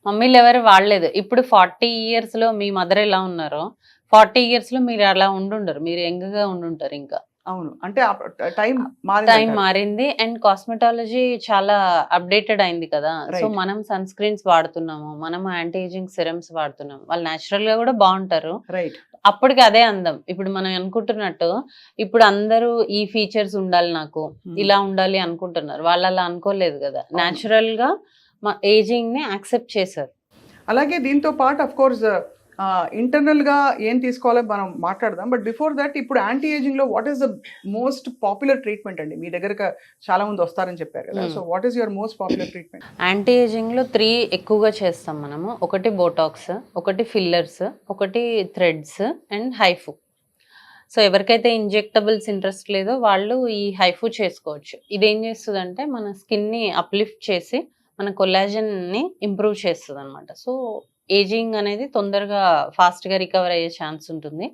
మమ్మీలు ఎవరు వాడలేదు. ఇప్పుడు 40 ఇయర్స్ లో మీ మదర్ ఎలా ఉన్నారో 40 ఇయర్స్ లో మీరు అలా ఉండుండరు, మీరు యంగ్ గా ఉండుంటారు ఇంకా. అవును, అంటే టైం మారింది అండ్ కాస్మెటాలజీ చాలా అప్డేటెడ్ అయింది కదా. సో మనం సన్ స్క్రీన్స్ వాడుతున్నాము, మనం యాంటీ ఏజింగ్ సిరమ్స్ వాడుతున్నాము. వాళ్ళు నేచురల్ గా కూడా బాగుంటారు. రైట్. అప్పటికి అదే అందం. ఇప్పుడు మనం అనుకుంటున్నట్టు ఇప్పుడు అందరూ ఈ ఫీచర్స్ ఉండాలి, నాకు ఇలా ఉండాలి అనుకుంటున్నారు. వాళ్ళు అలా అనుకోలేదు కదా. నేచురల్ గా ఏజింగ్ ని యాక్సెప్ట్ చేశారు. అలాగే దీంతో పాటు అఫ్ కోర్స్ ఇంటర్నల్ గా ఏం తీసుకోవాలో మనం మాట్లాడదాం. బట్ బిఫోర్ దట్, ఇప్పుడు యాంటీ ఏజింగ్ లో what is the most popular treatment అండి? మీ దగ్గర చాలా మంది వస్తారని చెప్పారు కదా. So what is your most popular treatment? Anti ageing లో 3 ఎక్కువగా చేస్తాం మనము. ఒకటి బోటాక్స్, ఒకటి ఫిల్లర్స్, ఒకటి థ్రెడ్స్ అండ్ హైఫు. సో ఎవరికైతే ఇంజెక్టబుల్స్ ఇంట్రెస్ట్ లేదో వాళ్ళు ఈ హైఫు చేసుకోవచ్చు. ఇదేం చేస్తుందంటే మన స్కిన్ని అప్లిఫ్ట్ చేసి మన కొల్లాజన్ని ఇంప్రూవ్ చేస్తుంది అనమాట. సో ఏజింగ్ అనేది తొందరగా ఫాస్ట్గా రికవర్ అయ్యే ఛాన్స్ ఉంటుంది.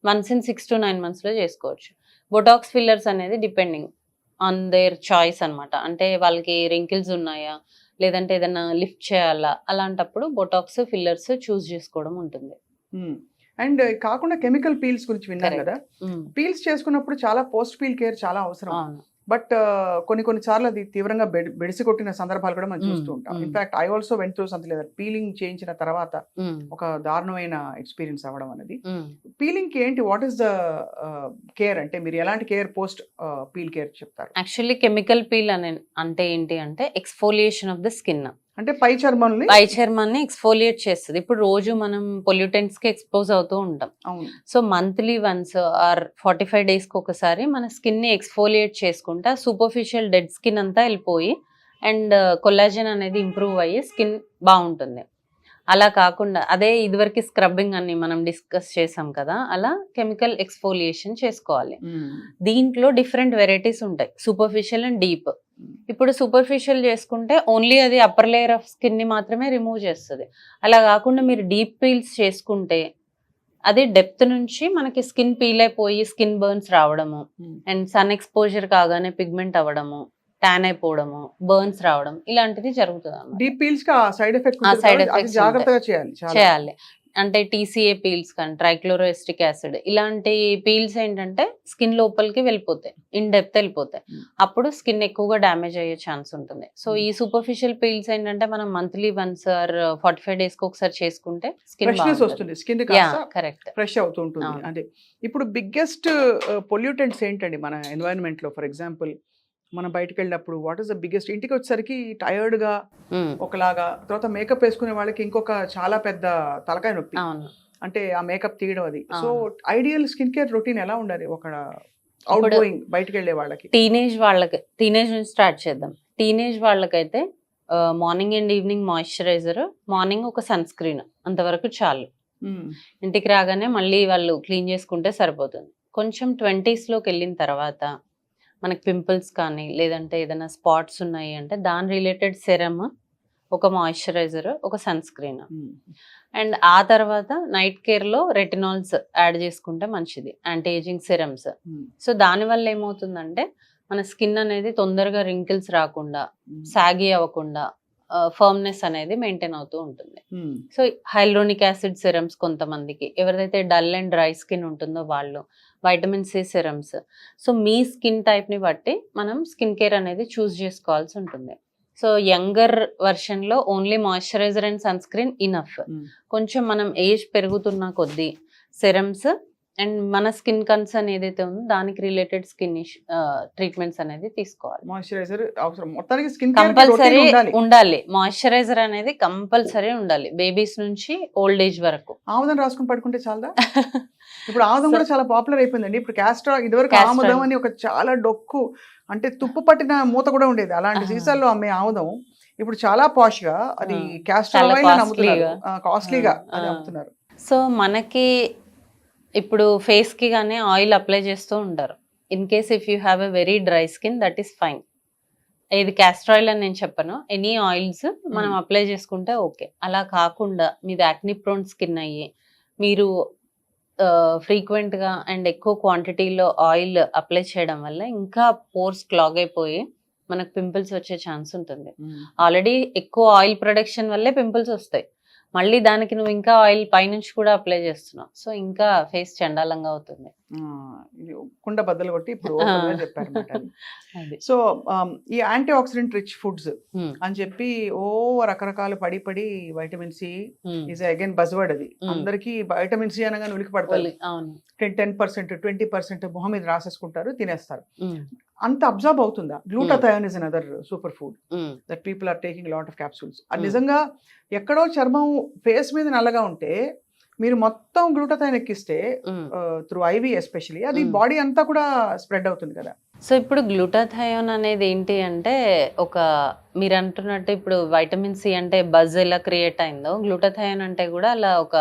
వన్స్ ఇన్ 6 to 9 months చేసుకోవచ్చు. బొటాక్స్ ఫిల్లర్స్ అనేది డిపెండింగ్ ఆన్ దేర్ చాయిస్ అనమాట. అంటే వాళ్ళకి రింకిల్స్ ఉన్నాయా, లేదంటే ఏదైనా లిఫ్ట్ చేయాలా, అలాంటప్పుడు బొటాక్స్ ఫిల్లర్స్ చూస్ చేసుకోవడం ఉంటుంది. అండ్ కాకుండా కెమికల్ పీల్స్ గురించి విన్నాను Correct. కదా, పీల్స్ చేసుకున్నప్పుడు చాలా పోస్ట్ పీల్ కేర్ చాలా అవసరం. అవును. బట్ కొన్ని సార్లు అది తీవ్రంగా బెడిసి కొట్టిన సందర్భాలు కూడా మనం చూస్తూ ఉంటాం. In fact I also went through something లేదా పీలింగ్ చేయించిన తర్వాత ఒక దారుణమైన ఎక్స్పీరియన్స్ అవ్వడం అనేది. పీలింగ్ కి ఏంటి, వాట్ ఈస్ ద కేర్, అంటే మీరు ఎలాంటి కేర్ పోస్ట్ పీల్ కేర్ చెప్తారు? యాక్చువల్లీ కెమికల్ పీల్ అంటే ఏంటి అంటే ఎక్స్ఫోలియేషన్ ఆఫ్ ద స్కిన్. అంటే పై చర్మాన్ని ఎక్స్ఫోలియేట్ చేస్తుంది. ఇప్పుడు రోజు మనం పొల్యూటెంట్స్ కి ఎక్స్పోజ్ అవుతూ ఉంటాం. అవును. So monthly once or 45 days కి ఒకసారి మన స్కిన్ ని ఎక్స్ఫోలియేట్ చేసుకుంటే సూపర్ఫిషియల్ డెడ్ స్కిన్ అంతా వెళ్ళిపోయి అండ్ కొల్లాజన్ అనేది ఇంప్రూవ్ అయ్యి స్కిన్ బాగుంటుంది. అలా కాకుండా అదే ఇదివరకు స్క్రబ్బింగ్ అని మనం డిస్కస్ చేసాం కదా, అలా కెమికల్ ఎక్స్ఫోలియేషన్ చేసుకోవాలి. దీంట్లో డిఫరెంట్ వెరైటీస్ ఉంటాయి, సూపర్ఫిషియల్ అండ్ డీప్. ఇప్పుడు సూపర్ఫిషియల్ చేసుకుంటే ఓన్లీ అది అప్పర్ లేయర్ ఆఫ్ స్కిన్ ని మాత్రమే రిమూవ్ చేస్తుంది. అలా కాకుండా మీరు డీప్ పీల్స్ చేసుకుంటే అది డెప్త్ నుంచి మనకి స్కిన్ పీల్ అయిపోయి స్కిన్ బర్న్స్ రావడము అండ్ సన్ ఎక్స్పోజర్ కాగానే పిగ్మెంట్ అవ్వడము, ట్యాన్ అయిపోవడము, బర్న్స్ రావడం ఇలాంటిది జరుగుతుంది అన్నమాట. డీప్ పీల్స్ కి సైడ్ side ఎఫెక్ట్ effects జాగ్రత్తగా చేయాలి. అంటే TCA పీల్స్ కానీ ట్రైక్లోరోఎస్టిక్ యాసిడ్ ఇలాంటి పీల్స్ ఏంటంటే స్కిన్ లోపలికి వెళ్ళిపోతాయి, ఇన్ డెప్త్ వెళ్ళిపోతాయి. అప్పుడు స్కిన్ ఎక్కువగా డ్యామేజ్ అయ్యే ఛాన్స్ ఉంటుంది. సో ఈ సూపర్ఫిషియల్ పీల్స్ ఏంటంటే మనం మంత్లీ వన్స్ ఆర్ 45 days కి ఒకసారి చేసుకుంటే ఫ్రెష్నెస్ వస్తుంది, స్కిన్ కరెక్ట్ ఫ్రెష్ అవుతూ ఉంటుంది. అంటే ఇప్పుడు బిగ్గెస్ట్ పొల్యూటెంట్స్ ఏంటండి మన ఎన్వైరన్మెంట్ లో? ఫర్ ఎగ్జాంపుల్ మనం బయటకు వెళ్ళినప్పుడు వాట్ ఈస్ ద బిగ్గెస్ట్, ఇంటికి వచ్చేసరికి టైర్డ్ గా ఒకలాగా, తర్వాత మేకప్ వేసుకునే వాళ్ళకి ఇంకొక చాలా పెద్ద తలకాయ నొప్పి, అంటే ఆ మేకప్ తీయడం అది. So ideal skin care routine ఎలా ఉండాలి ఒక అవుట్ గోయింగ్ బయటకు వెళ్ళే వాళ్ళకి? టీనేజ్ నుంచి స్టార్ట్ చేద్దాం. టీనేజ్ వాళ్ళకైతే morning and evening moisturiser, morning ఒక సన్ స్క్రీన్, అంతవరకు చాలు. ఇంటికి రాగానే మళ్ళీ వాళ్ళు క్లీన్ చేసుకుంటే సరిపోతుంది. కొంచెం 20s లోకి వెళ్ళిన తర్వాత మనకి పింపుల్స్ కానీ లేదంటే ఏదైనా స్పాట్స్ ఉన్నాయి అంటే దాని రిలేటెడ్ సెరమ్, ఒక మాయిశ్చరైజర్, ఒక సన్ స్క్రీన్. అండ్ ఆ తర్వాత నైట్ కేర్లో రెటినాల్స్ యాడ్ చేసుకుంటే మంచిది, యాంటీ ఏజింగ్ సెరమ్స్. సో దానివల్ల ఏమవుతుందంటే మన స్కిన్ అనేది తొందరగా రింకిల్స్ రాకుండా, సాగి అవ్వకుండా ఫర్మ్నెస్ అనేది మెయింటైన్ అవుతూ ఉంటుంది. సో హైల్రోనిక్ యాసిడ్ సెరమ్స్ కొంతమందికి, ఎవరిదైతే డల్ అండ్ డ్రై స్కిన్ ఉంటుందో వాళ్ళు, వైటమిన్ C సెరమ్స్. సో మీ స్కిన్ టైప్ని బట్టి మనం స్కిన్ కేర్ అనేది చూస్ చేసుకోవాల్సి ఉంటుంది. సో యంగర్ వర్షన్లో only moisturiser and sunscreen enough. కొంచెం మనం ఏజ్ పెరుగుతున్న కొద్దీ సెరమ్స్ అండ్ మన స్కిన్ కన్సర్న్ ఏదైతే ఉందో దానికి రిలేటెడ్ స్కిన్ ట్రీట్మెంట్స్ అనేది తీసుకోవాలి. మాయిశ్చరైజర్ అవసరం, మొత్తానికి స్కిన్ కంపల్సరీ ఉండాలి. మాయిశ్చరైజర్ అనేది కంపల్సరీ ఉండాలి బేబీస్ నుంచి ఓల్డ్ ఏజ్ వరకు. ఆముదం రాసుకుని పడుకుంటే చాలా ఇప్పుడు ఆముదం కూడా చాలా పాపులర్ అయిపోయిందండి. ఇప్పుడు క్యాస్టర్, ఇదివరకు ఆముదం అని ఒక చాలా డొక్కు, అంటే తుప్పు పట్టిన మూత కూడా ఉండేది, అలాంటి సీసాల్లో అమ్మే ఆముదం ఇప్పుడు చాలా పాష్ గా అది క్యాస్టర్ ఆయిల్ అని అమ్ముతున్నారు, కాస్ట్లీగా అది అమ్ముతున్నారు. సో మనకి ఇప్పుడు ఫేస్కి కానీ ఆయిల్ అప్లై చేస్తూ ఉంటారు. In case if you have a very dry skin that is fine. ఇది క్యాస్టర్ ఆయిల్ అని నేను చెప్పను, ఎనీ ఆయిల్స్ మనం అప్లై చేసుకుంటే ఓకే. అలా కాకుండా మీది యాక్ని ప్రోన్ స్కిన్ అయ్యి మీరు ఫ్రీక్వెంట్గా అండ్ ఎక్కువ క్వాంటిటీలో ఆయిల్ అప్లై చేయడం వల్ల ఇంకా పోర్స్ క్లాగ్ అయిపోయి మనకు పింపుల్స్ వచ్చే ఛాన్స్ ఉంటుంది. ఆల్రెడీ ఎక్కువ ఆయిల్ ప్రొడక్షన్ వల్లే పింపుల్స్ వస్తాయి, మళ్ళీ దానికి నువ్వు ఇంకా ఆయిల్ పైనుంచి కూడా అప్లై చేస్తున్నావు, సో ఇంకా ఫేస్ చండాలంగా అవుతుంది. ఇది కుండ బద్దలు కొట్టి ఇప్పుడు చెప్పారు. సో ఈ యాంటీ ఆక్సిడెంట్ రిచ్ ఫుడ్స్ అని చెప్పి రకరకాలు పడి vitamin C is again buzzword. అది అందరికి వైటమిన్ C అనగానే ఉలికి పడతారు, 10%, 20% మొహం మీద రాసేసుకుంటారు, తినేస్తారు. అంత అబ్జర్వ్ అవుతుందా? Glutathione is another super food that people are taking lot of capsules. అది నిజంగా ఎక్కడో చర్మం ఫేస్ మీద నల్లగా ఉంటే మీరు మొత్తం గ్లూటాథయోన్ ఎక్కిస్తే త్రూ IV ఎస్పెషల్లీ అది బాడీ అంతా కూడా స్ప్రెడ్ అవుతుంది కదా. సో ఇప్పుడు గ్లూటాథయోన్ అనేది ఏంటి అంటే మీరు అంటున్నట్టు ఇప్పుడు వైటమిన్ C అంటే బజ్ ఎలా క్రియేట్ అయిందో గ్లూటాథయోన్ అంటే కూడా అలా ఒక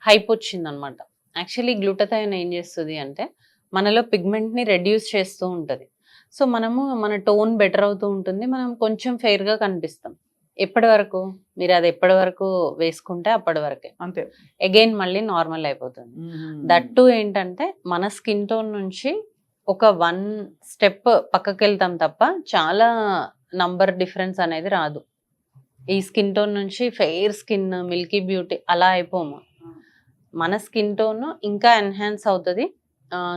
హైప్ వచ్చింది అనమాట. యాక్చువల్లీ గ్లూటాథయోన్ ఏం చేస్తుంది అంటే మనలో పిగ్మెంట్ని రెడ్యూస్ చేస్తూ ఉంటుంది. సో మనము మన టోన్ బెటర్ అవుతూ ఉంటుంది, మనం కొంచెం ఫెయిర్గా కనిపిస్తాం. ఎప్పటి వరకు మీరు అది ఎప్పటి వరకు వేసుకుంటే అప్పటి వరకే, అంతే. అగైన్ మళ్ళీ నార్మల్ అయిపోతుంది. దట్ టు ఏంటంటే మన స్కిన్ టోన్ నుంచి ఒక 1 స్టెప్ పక్కకి వెళ్తాం తప్ప చాలా నంబర్ డిఫరెన్స్ అనేది రాదు. ఈ స్కిన్ టోన్ నుంచి ఫెయిర్ స్కిన్, మిల్కీ బ్యూటీ అలా అయిపోము. మన స్కిన్ టోన్ ఇంకా ఎన్హాన్స్ అవుతుంది,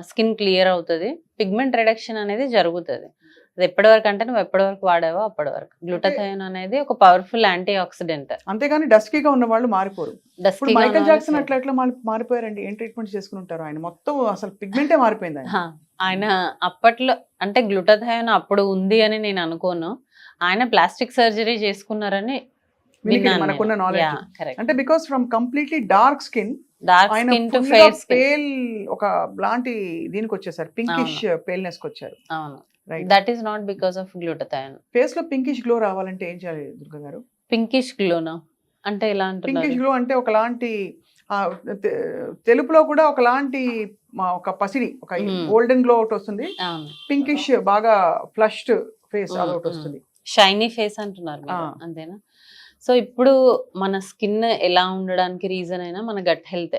స్కిన్ క్లియర్ అవుతుంది, పిగ్మెంట్ రిడక్షన్ అనేది జరుగుతుంది. అది ఎప్పటి వరకు అంటే నువ్వు ఎప్పటి వరకు వాడావో అప్పటి వరకు. గ్లూటాథయోన్ అనేది ఒక పవర్ఫుల్ యాంటీ ఆక్సిడెంట్. అంతేగాని డస్కీగా ఉన్న వాళ్ళు మారిపోరు. ఇప్పుడు మైకేల్ జాక్సన్ అట్లా మారిపోయారండి. ఏం ట్రీట్మెంట్ చేసుకుని ఉంటారు ఆయన? మొత్తం అసలు పిగ్మెంటే మారిపోయింది ఆయన అప్పట్లో అంటే గ్లూటాథయోన్ అప్పుడు ఉంది అని నేను అనుకోను. ఆయన ప్లాస్టిక్ సర్జరీ చేసుకున్నారని మనకున్న నాలెడ్జ్. అంటే because from completely dark skin, dark skin to fair skin, pale ఒక లాంటి దీనికి వచ్చేసారు, పింకిష్ పేల్నెస్ కి వచ్చారు. అవును, that is not because of glutathione. Face లో పింకిష్ గ్లో రావాలంటే ఏం చేయాలి దుర్గా గారు? పింకిష్ గ్లోనా అంటే ఎలా అంటున్నారు? పింకిష్ గ్లో అంటే ఒకలాంటి తెలుపులో కూడా ఒకలాంటి ఒక పసిడి, ఒక గోల్డెన్ గ్లో ఒకటి వస్తుంది, పింకిష్ బాగా ఫ్లష్డ్ ఫేస్ అదొకటి వస్తుంది, షైనీ ఫేస్ అంటున్నారు మీరు, అంతేనా? సో ఇప్పుడు మన స్కిన్ ఎలా ఉండడానికి రీజన్ అయినా మన గట్ హెల్త్.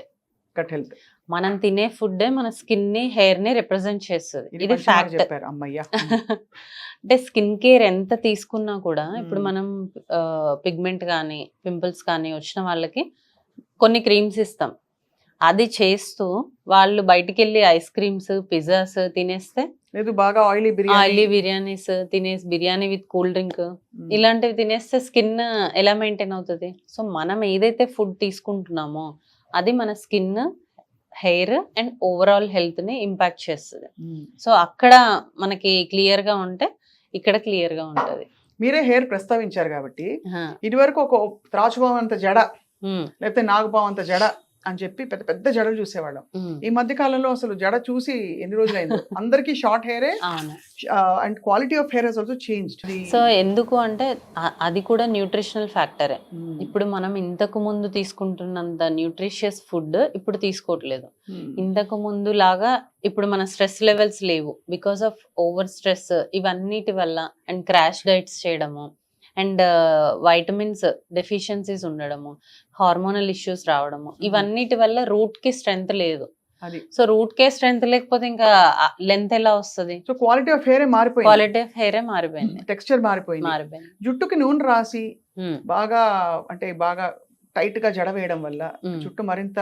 మనం తినే ఫుడ్ మన స్కిన్ ని, హెయిర్ ని రిప్రజెంట్ చేస్తుంది. ఇది ఫ్యాక్ట్. అంటే స్కిన్ కేర్ ఎంత తీసుకున్నా కూడా ఇప్పుడు మనం పిగ్మెంట్ కానీ పింపుల్స్ కానీ వచ్చిన వాళ్ళకి కొన్ని క్రీమ్స్ ఇస్తాం. అది చేస్తూ వాళ్ళు బయటికి వెళ్ళి ఐస్ క్రీమ్స్, పిజ్జాస్ తినేస్తే, లేదు బాగా ఆయిలీ బిర్యానీస్ తినేసి, బిర్యానీ విత్ కూల్ డ్రింక్ ఇలాంటివి తినేస్తే స్కిన్ ఎలా మెయింటైన్ అవుతుంది? సో మనం ఏదైతే ఫుడ్ తీసుకుంటున్నామో అది మన skin, hair and overall health ని ఇంపాక్ట్ చేస్తుంది. సో అక్కడ మనకి క్లియర్ గా ఉంటే ఇక్కడ క్లియర్ గా ఉంటది. మీరే హెయిర్ ప్రస్తావించారు కాబట్టి, ఇది వరకు ఒక త్రాచుపాము అంత జడ, లేకపోతే నాగుపాము అంత జడ అని చెప్పి పెద్ద పెద్ద జడలు చూసేవాళ్ళం. ఈ మధ్య కాలంలో అసలు జడ చూసి ఎన్ని రోజులు అయిందో, అందరికి short hair and quality of hair has also changed. So ఎందుకు అంటే అది కూడా న్యూట్రిషనల్ ఫ్యాక్టరే. ఇప్పుడు మనం ఇంతకు ముందు తీసుకుంటున్నంత న్యూట్రిషియస్ ఫుడ్ ఇప్పుడు తీసుకోవట్లేదు. ఇంతకు ముందు లాగా ఇప్పుడు మన స్ట్రెస్ లెవెల్స్ లేవు బికాస్ ఆఫ్ ఓవర్ స్ట్రెస్, ఇవన్నిటి వల్ల, అండ్ క్రాష్ డైట్స్ చేయడము, అండ్ వైటమిన్స్ డెఫిషియన్సీస్ ఉండడము, హార్మోనల్ ఇష్యూస్ రావడము, ఇవన్నిటి వల్ల రూట్ కి స్ట్రెంగ్త్ లేదు. సో రూట్ కే స్ట్రెంగ్త్ లేకపోతే ఇంకా లెంత్ ఎలా వస్తుంది? సో క్వాలిటీ ఆఫ్ హెయిర్ మారిపోయింది, క్వాలిటీ ఆఫ్ హెయిర్ మారిపోయింది, టెక్స్చర్ మారిపోయింది. జుట్టుకి నూనె రాసి బాగా అంటే బాగా టైట్ గా జడ వేయడం వల్ల జుట్టు మరింత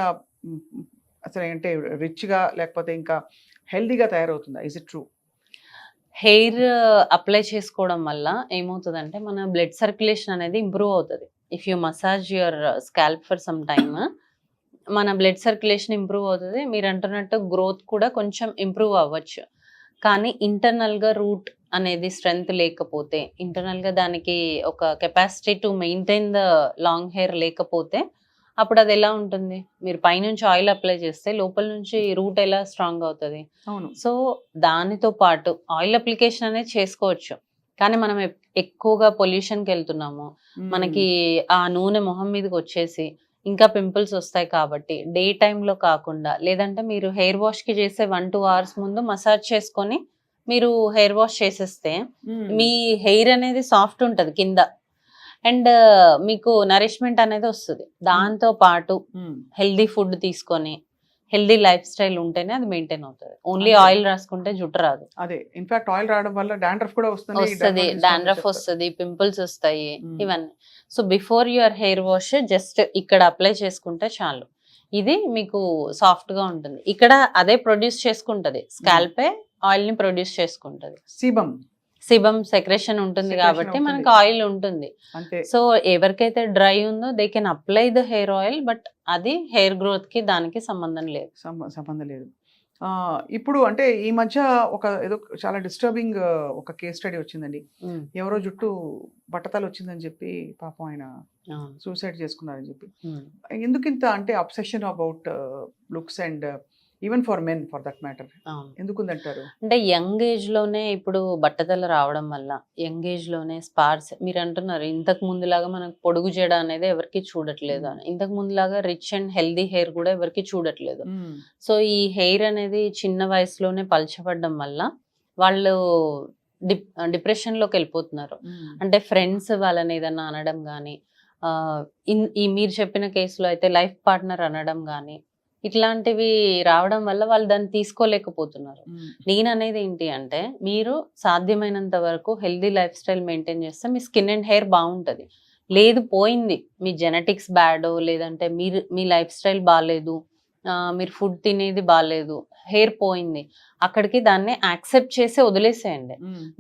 అసలు అంటే రిచ్ గా లేకపోతే ఇంకా హెల్దీగా తయారవుతుందా? Is it true? Hair apply చేసుకోవడం వల్ల ఏమవుతుందంటే మన బ్లడ్ సర్క్యులేషన్ అనేది ఇంప్రూవ్ అవుతుంది. If you massage your scalp for some time మన బ్లడ్ సర్క్యులేషన్ ఇంప్రూవ్ అవుతుంది. మీరు అంటున్నట్టు గ్రోత్ కూడా కొంచెం ఇంప్రూవ్ అవ్వచ్చు. కానీ ఇంటర్నల్గా రూట్ అనేది స్ట్రెంగ్త్ లేకపోతే, ఇంటర్నల్గా దానికి ఒక capacity to maintain the long hair లేకపోతే అప్పుడు అది ఎలా ఉంటుంది? మీరు పైనుంచి ఆయిల్ అప్లై చేస్తే లోపల నుంచి రూట్ ఎలా స్ట్రాంగ్ అవుతుంది? సో దానితో పాటు ఆయిల్ అప్లికేషన్ అనేది చేసుకోవచ్చు, కానీ మనం ఎక్కువగా పొల్యూషన్కి వెళ్తున్నాము, మనకి ఆ నూనె మొహం మీదకి వచ్చేసి ఇంకా పింపుల్స్ వస్తాయి. కాబట్టి డే టైంలో కాకుండా, లేదంటే మీరు హెయిర్ వాష్కి చేసే 1-2 hours ముందు మసాజ్ చేసుకొని మీరు హెయిర్ వాష్ చేసేస్తే మీ హెయిర్ అనేది సాఫ్ట్ ఉంటుంది కింద, అండ్ మీకు నరిష్మెంట్ అనేది వస్తుంది. దాంతో పాటు హెల్దీ ఫుడ్ తీసుకొని హెల్దీ లైఫ్ స్టైల్ ఉంటేనే అది మెయింటైన్ అవుతుంది. ఓన్లీ ఆయిల్ రాసుకుంటే జుట్టు రాదు. అదే ఇన్ఫాక్ట్ ఆయిల్ రావడం వల్ల డాండ్రఫ్ కూడా వస్తుంది, డాండ్రఫ్ వస్తుంది, పింపుల్స్ వస్తాయి, ఇవన్నీ. So before your hair wash just ఇక్కడ అప్లై చేసుకుంటే చాలు, ఇది మీకు సాఫ్ట్ గా ఉంటుంది. ఇక్కడ అదే ప్రొడ్యూస్ చేసుకుంటది, స్కాల్పే ఆయిల్ ని ప్రొడ్యూస్ చేసుకుంటది. సిబమ్ సెక్రెషన్ ఉంటుంది కాబట్టి మనకు ఆయిల్ ఉంటుంది. సో ఎవరికైతే డ్రై ఉందో they can apply the hair oil, but అది హెయిర్ గ్రోత్ కి దానికి సంబంధం లేదు. ఇప్పుడు అంటే ఈ మధ్య ఒక ఏదో చాలా డిస్టర్బింగ్ ఒక కేస్ స్టడీ వచ్చిందండి. ఎవరో జుట్టు బట్టతలు వచ్చిందని చెప్పి పాపం ఆయన సూసైడ్ చేసుకున్నారని చెప్పి. ఎందుకు ఇంత అంటే obsession about looks and even for men for that matter. అవును. ఎందుకుందంటారు? అంటే యంగ్ ఏజ్ లోనే ఇప్పుడు బట్టతల రావడం వల్ల యంగ్ ఏజ్ లోనే స్పార్స్ మీరు అంటున్నారు ఇంతకు ముందులాగా మనకు పొడుగు జడ అనేది ఎవరికి చూడట్లేదు అని. ఇంతకు ముందులాగా రిచ్ అండ్ హెల్దీ హెయిర్ కూడా ఎవరికి చూడట్లేదు. సో ఈ హెయిర్ అనేది చిన్న వయసులోనే పలచబడడం వల్ల వాళ్ళు డిప్రెషన్లోకి వెళ్ళిపోతున్నారు. అంటే ఫ్రెండ్స్ వాళ్ళని ఏదన్నా అనడం కానీ, ఈ మీరు చెప్పిన కేసులో అయితే లైఫ్ పార్ట్నర్ అనడం కానీ, ఇట్లాంటివి రావడం వల్ల వాళ్ళు దాన్ని తీసుకోలేకపోతున్నారు. నేను అనేది ఏంటి అంటే మీరు సాధ్యమైనంత వరకు హెల్దీ లైఫ్ స్టైల్ మెయింటైన్ చేస్తే మీ స్కిన్ అండ్ హెయిర్ బాగుంటుంది. లేదు పోయింది మీ జెనెటిక్స్ బ్యాడో లేదంటే మీ లైఫ్ స్టైల్ బాగాలేదు, మీరు ఫుడ్ తినేది బాగాలేదు, హెయిర్ పోయింది, అక్కడికి దాన్ని యాక్సెప్ట్ చేసి వదిలేసేయండి.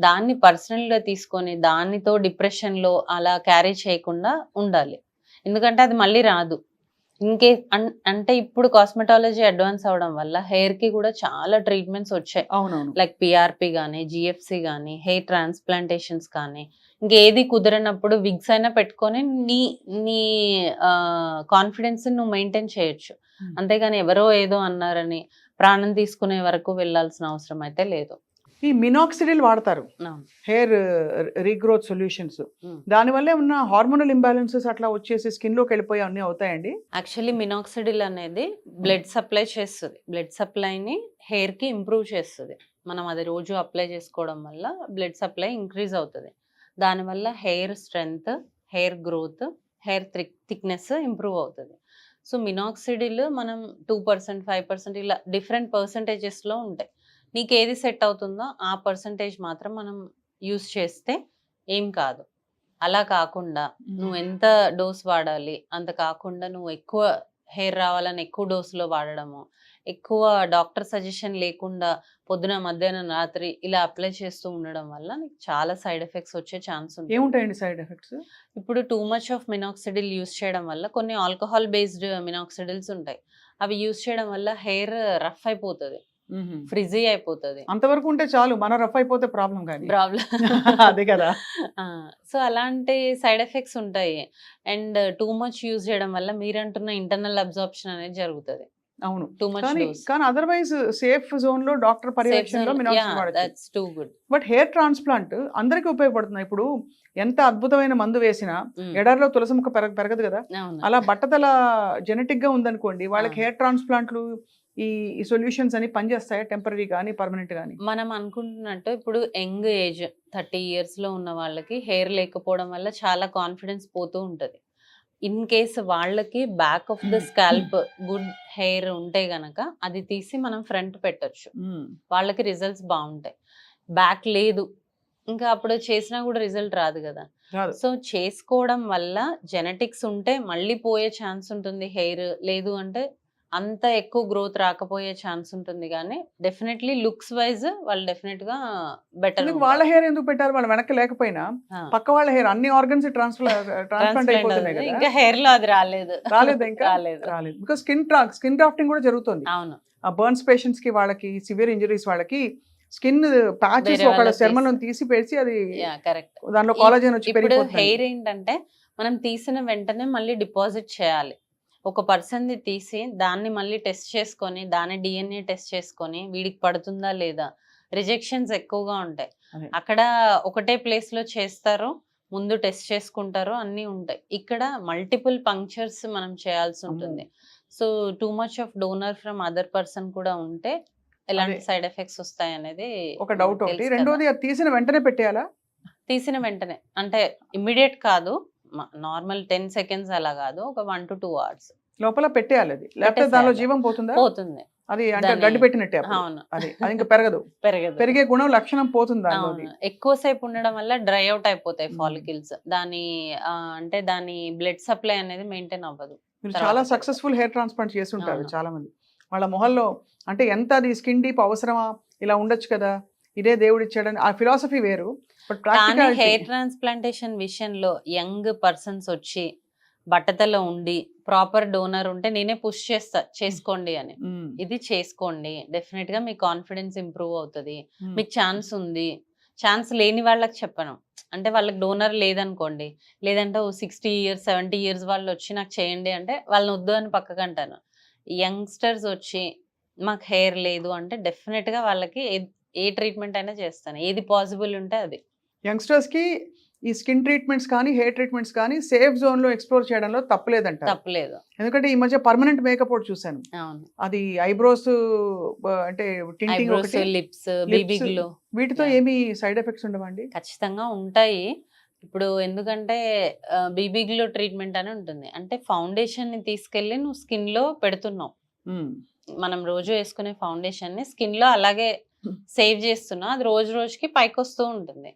దాన్ని పర్సనల్గా తీసుకొని దానితో డిప్రెషన్లో అలా క్యారీ చేయకుండా ఉండాలి. ఎందుకంటే అది మళ్ళీ రాదు. అంటే ఇప్పుడు కాస్మెటాలజీ అడ్వాన్స్ అవడం వల్ల హెయిర్ కి కూడా చాలా ట్రీట్మెంట్స్ వచ్చాయి. అవునవును. లైక్ పిఆర్పి కానీ, జిఎఫ్సి కానీ, హెయిర్ ట్రాన్స్ప్లాంటేషన్స్ కానీ, ఇంకేది కుదరనప్పుడు విగ్స్ అయినా పెట్టుకొని నీ కాన్ఫిడెన్స్ నువ్వు మెయింటైన్ చేయొచ్చు. అంతేగాని ఎవరో ఏదో అన్నారని ప్రాణం తీసుకునే వరకు వెళ్ళాల్సిన అవసరం అయితే లేదు. ఈ మినాక్సిడిల్ వాడతారు హెయిర్ రీగ్రోత్ సొల్యూషన్స్. దానివల్ల ఉన్న హార్మోనల్ ఇంబ్యాలెన్సెస్ అట్లా వచ్చేసి స్కిన్ లోకి వెళ్ళిపోయి అన్ని అవుతాయండి. యాక్చువల్లీ మినాక్సిడిల్ అనేది బ్లడ్ సప్లై చేస్తుంది. బ్లడ్ సప్లైని హెయిర్ కి ఇంప్రూవ్ చేస్తుంది. మనం అది రోజు అప్లై చేసుకోవడం వల్ల బ్లడ్ సప్లై ఇంక్రీజ్ అవుతుంది. దానివల్ల hair strength, hair growth, hair thickness improve అవుతుంది. సో మినాక్సిడిల్ మనం 2%, 5% ఇలా డిఫరెంట్ పర్సంటేజెస్లో ఉంటాయి. నీకు ఏది సెట్ అవుతుందో ఆ పర్సంటేజ్ మాత్రం మనం యూస్ చేస్తే ఏం కాదు. అలా కాకుండా నువ్వు ఎంత డోస్ వాడాలి అంత కాకుండా నువ్వు ఎక్కువ హెయిర్ రావాలని ఎక్కువ డోసులో వాడడము, ఎక్కువ డాక్టర్ సజెషన్ లేకుండా పొద్దున మధ్యాహ్నం రాత్రి ఇలా అప్లై చేస్తూ ఉండడం వల్ల నీకు చాలా సైడ్ ఎఫెక్ట్స్ వచ్చే ఛాన్స్ ఉంది. ఏముంటాయండి సైడ్ ఎఫెక్ట్స్? ఇప్పుడు two much of minoxidil use చేయడం వల్ల కొన్ని ఆల్కహాల్ బేస్డ్ మినాక్సిడిల్స్ ఉంటాయి. అవి యూస్ చేయడం వల్ల హెయిర్ రఫ్ అయిపోతుంది, ఫ్రిజీ అయిపోతుంది. అంతవరకు ఉంటే చాలు, మన రఫ్ అయిపోతే ప్రాబ్లం కానీ అదే కదా. సో అలాంటి సైడ్ ఎఫెక్ట్స్ ఉంటాయి. అండ్ టూ మచ్ యూజ్ చేయడం వల్ల మీరంటున్న ఇంటర్నల్ అబ్జార్ప్షన్ అనేది జరుగుతుంది. అవును, టూ మచ్ కానీ అదర్వైజ్ సేఫ్ జోన్ లో డాక్టర్ పర్యవేక్షణలో too good. But hair transplant అందరికి ఉపయోగపడుతుంది. ఇప్పుడు ఎంత అద్భుతమైన మందు వేసినా ఎడర్లో తులసి ముక్క పెరగదు కదా. అలా బట్టతల జెనెటిక్ గా ఉందనుకోండి, వాళ్ళకి హెయిర్ ట్రాన్స్ప్లాంట్లు ఈ సొల్యూషన్స్ అని పనిచేస్తాయి, టెంపరీ కానీ పర్మనెంట్ కానీ. మనం అనుకుంటున్నట్టు ఇప్పుడు యంగ్ ఏజ్ 30 years లో ఉన్న వాళ్ళకి హెయిర్ లేకపోవడం వల్ల చాలా కాన్ఫిడెన్స్ పోతూ ఉంటుంది. ఇన్ కేస్ వాళ్ళకి back of the scalp good hair ఉంటే గనక అది తీసి మనం ఫ్రంట్ పెట్టొచ్చు, వాళ్ళకి రిజల్ట్స్ బాగుంటాయి. బ్యాక్ లేదు ఇంకా అప్పుడు చేసినా కూడా రిజల్ట్ రాదు కదా. సో చేసుకోవడం వల్ల జెనెటిక్స్ ఉంటే మళ్ళీ పోయే ఛాన్స్ ఉంటుంది హెయిర్, లేదు అంటే అంత ఎక్కువ గ్రోత్ రాకపోయే ఛాన్స్ ఉంటుంది. కానీ డెఫినెట్లీ లుక్స్ వైజ్ వాళ్ళు డెఫినెట్ గా బెటర్. వాళ్ళ హెయిర్ ఎందుకు పెట్టారు? వాళ్ళ వెనక లేకపోయినా పక్క వాళ్ళ హెయిర్ అన్ని ఆర్గన్స్ ట్రాన్స్ప్లాంట్ అయిపోతున్నాయి కదా. ఇంకా హెయిర్ లో అది రాలేదు ఇంకా రాలేదు. బికాస్ స్కిన్ డ్రాఫ్టింగ్ కూడా జరుగుతుంది. అవును, ఆ బర్న్స్ పేషెంట్స్ కి, వాళ్ళకి సివియర్ ఇంజరీస్ వాళ్ళకి స్కిన్ ప్యాచెస్ ఒక చర్మం తీసి పేసి అది కరెక్ట్ దానిలో కాలజన్ వచ్చి పెరిగిపోతుంది. హెయిర్ ఏంటంటే మనం తీసిన వెంటనే మళ్ళీ డిపాజిట్ చేయాలి. ఒక పర్సన్ది తీసి దాన్ని మళ్ళీ టెస్ట్ చేసుకొని దాని DNA టెస్ట్ చేసుకొని వీడికి పడుతుందా లేదా, రిజెక్షన్స్ ఎక్కువగా ఉంటాయి. అక్కడ ఒకటే ప్లేస్ లో చేస్తారు, ముందు టెస్ట్ చేసుకుంటారు, అన్నీ ఉంటాయి. ఇక్కడ మల్టిపుల్ పంక్చర్స్ మనం చేయాల్సి ఉంటుంది. So two much of donor from other person కూడా ఉంటే ఎలాంటి సైడ్ ఎఫెక్ట్స్ వస్తాయి అనేది ఒక డౌట్. ఒకటి. రెండోది, అది తీసిన వెంటనే పెట్టేయాలా? తీసిన వెంటనే అంటే ఇమ్మీడియట్ కాదు, నార్మల్ 10 seconds అలా కాదు, ఒక 1 to 2 hours లోపల పెట్టేయాలి. అది లేకపోతే దానిలో జీవం పోతుందా? పోతుంది. అది అంటే గడ్డి పెట్టినట్టే. అవును, అది ఇంకా పెరగదు. పెరిగే గుణం లక్షణం పోతుంది. ఎక్కువసేపు ఉండడం వల్ల డ్రై అవుట్ అయిపోతాయి ఫాలికల్స్. అంటే దాని బ్లడ్ సప్లై అనేది మెయింటైన్ అవ్వదు. చాలా సక్సెస్ఫుల్ హెయిర్ ట్రాన్స్ప్లాంట్ చేస్తుంటారు చాలా మంది. వాళ్ళ మొహల్లో అంటే ఎంత అది స్కిన్ డీప్ అవసరమా, ఇలా ఉండొచ్చు కదా, ఇదే దేవుడు ఇచ్చాడని ఆ ఫిలాసఫీ వేరు. కానీ హెయిర్ ట్రాన్స్ప్లాంటేషన్ విషయంలో యంగ్ పర్సన్స్ వచ్చి బట్టతలో ఉండి ప్రాపర్ డోనర్ ఉంటే నేనే పుష్ చేస్తా, చేసుకోండి అని. ఇది చేసుకోండి, డెఫినెట్ గా మీ కాన్ఫిడెన్స్ ఇంప్రూవ్ అవుతుంది. మీకు ఛాన్స్ ఉంది. ఛాన్స్ లేని వాళ్ళకి చెప్పను, అంటే వాళ్ళకి డోనర్ లేదనుకోండి, లేదంటే 60 years 70 years వాళ్ళు వచ్చి నాకు చేయండి అంటే వాళ్ళని వద్దు అని పక్కకు అంటాను. యంగ్స్టర్స్ వచ్చి మాకు హెయిర్ లేదు అంటే డెఫినెట్ గా వాళ్ళకి ఏ ట్రీట్మెంట్ అయినా చేస్తాను, ఏది పాసిబుల్ ఉంటే అది. యంగ్స్టర్స్ కి ఈ స్కిన్ ట్రీట్మెంట్స్ కానీ హెయిర్ ట్రీట్మెంట్స్ కానీ సేఫ్ జోన్ లో ఎక్స్ప్లోర్ చేయడంలో తప్పలేదంట. తప్పలేదు. ఎందుకంటే ఈ మధ్య పర్మనెంట్ మేకప్ ఒకటి చూసాను. అవును, అది ఐబ్రోస్ అంటే టింటింగ్ ఐబ్రోస్, ఒకటి, లిప్స్, బీబీ lips, గ్లో వీటితో Yeah. ఏమి సైడ్ ఎఫెక్ట్స్ ఉండవండి? ఖచ్చితంగా ఉంటాయి. ఇప్పుడు ఎందుకంటే బీబీ గ్లో ట్రీట్మెంట్ అని ఉంటుంది, అంటే ఫౌండేషన్ ని తీసుకెళ్లి నువ్వు స్కిన్ లో పెడుతున్నావు. మనం రోజు వేసుకునే ఫౌండేషన్ ని స్కిన్ లో అలాగే సేవ్ చేస్తున్నావు, అది రోజు రోజుకి పైకి వస్తూ ఉంటుంది.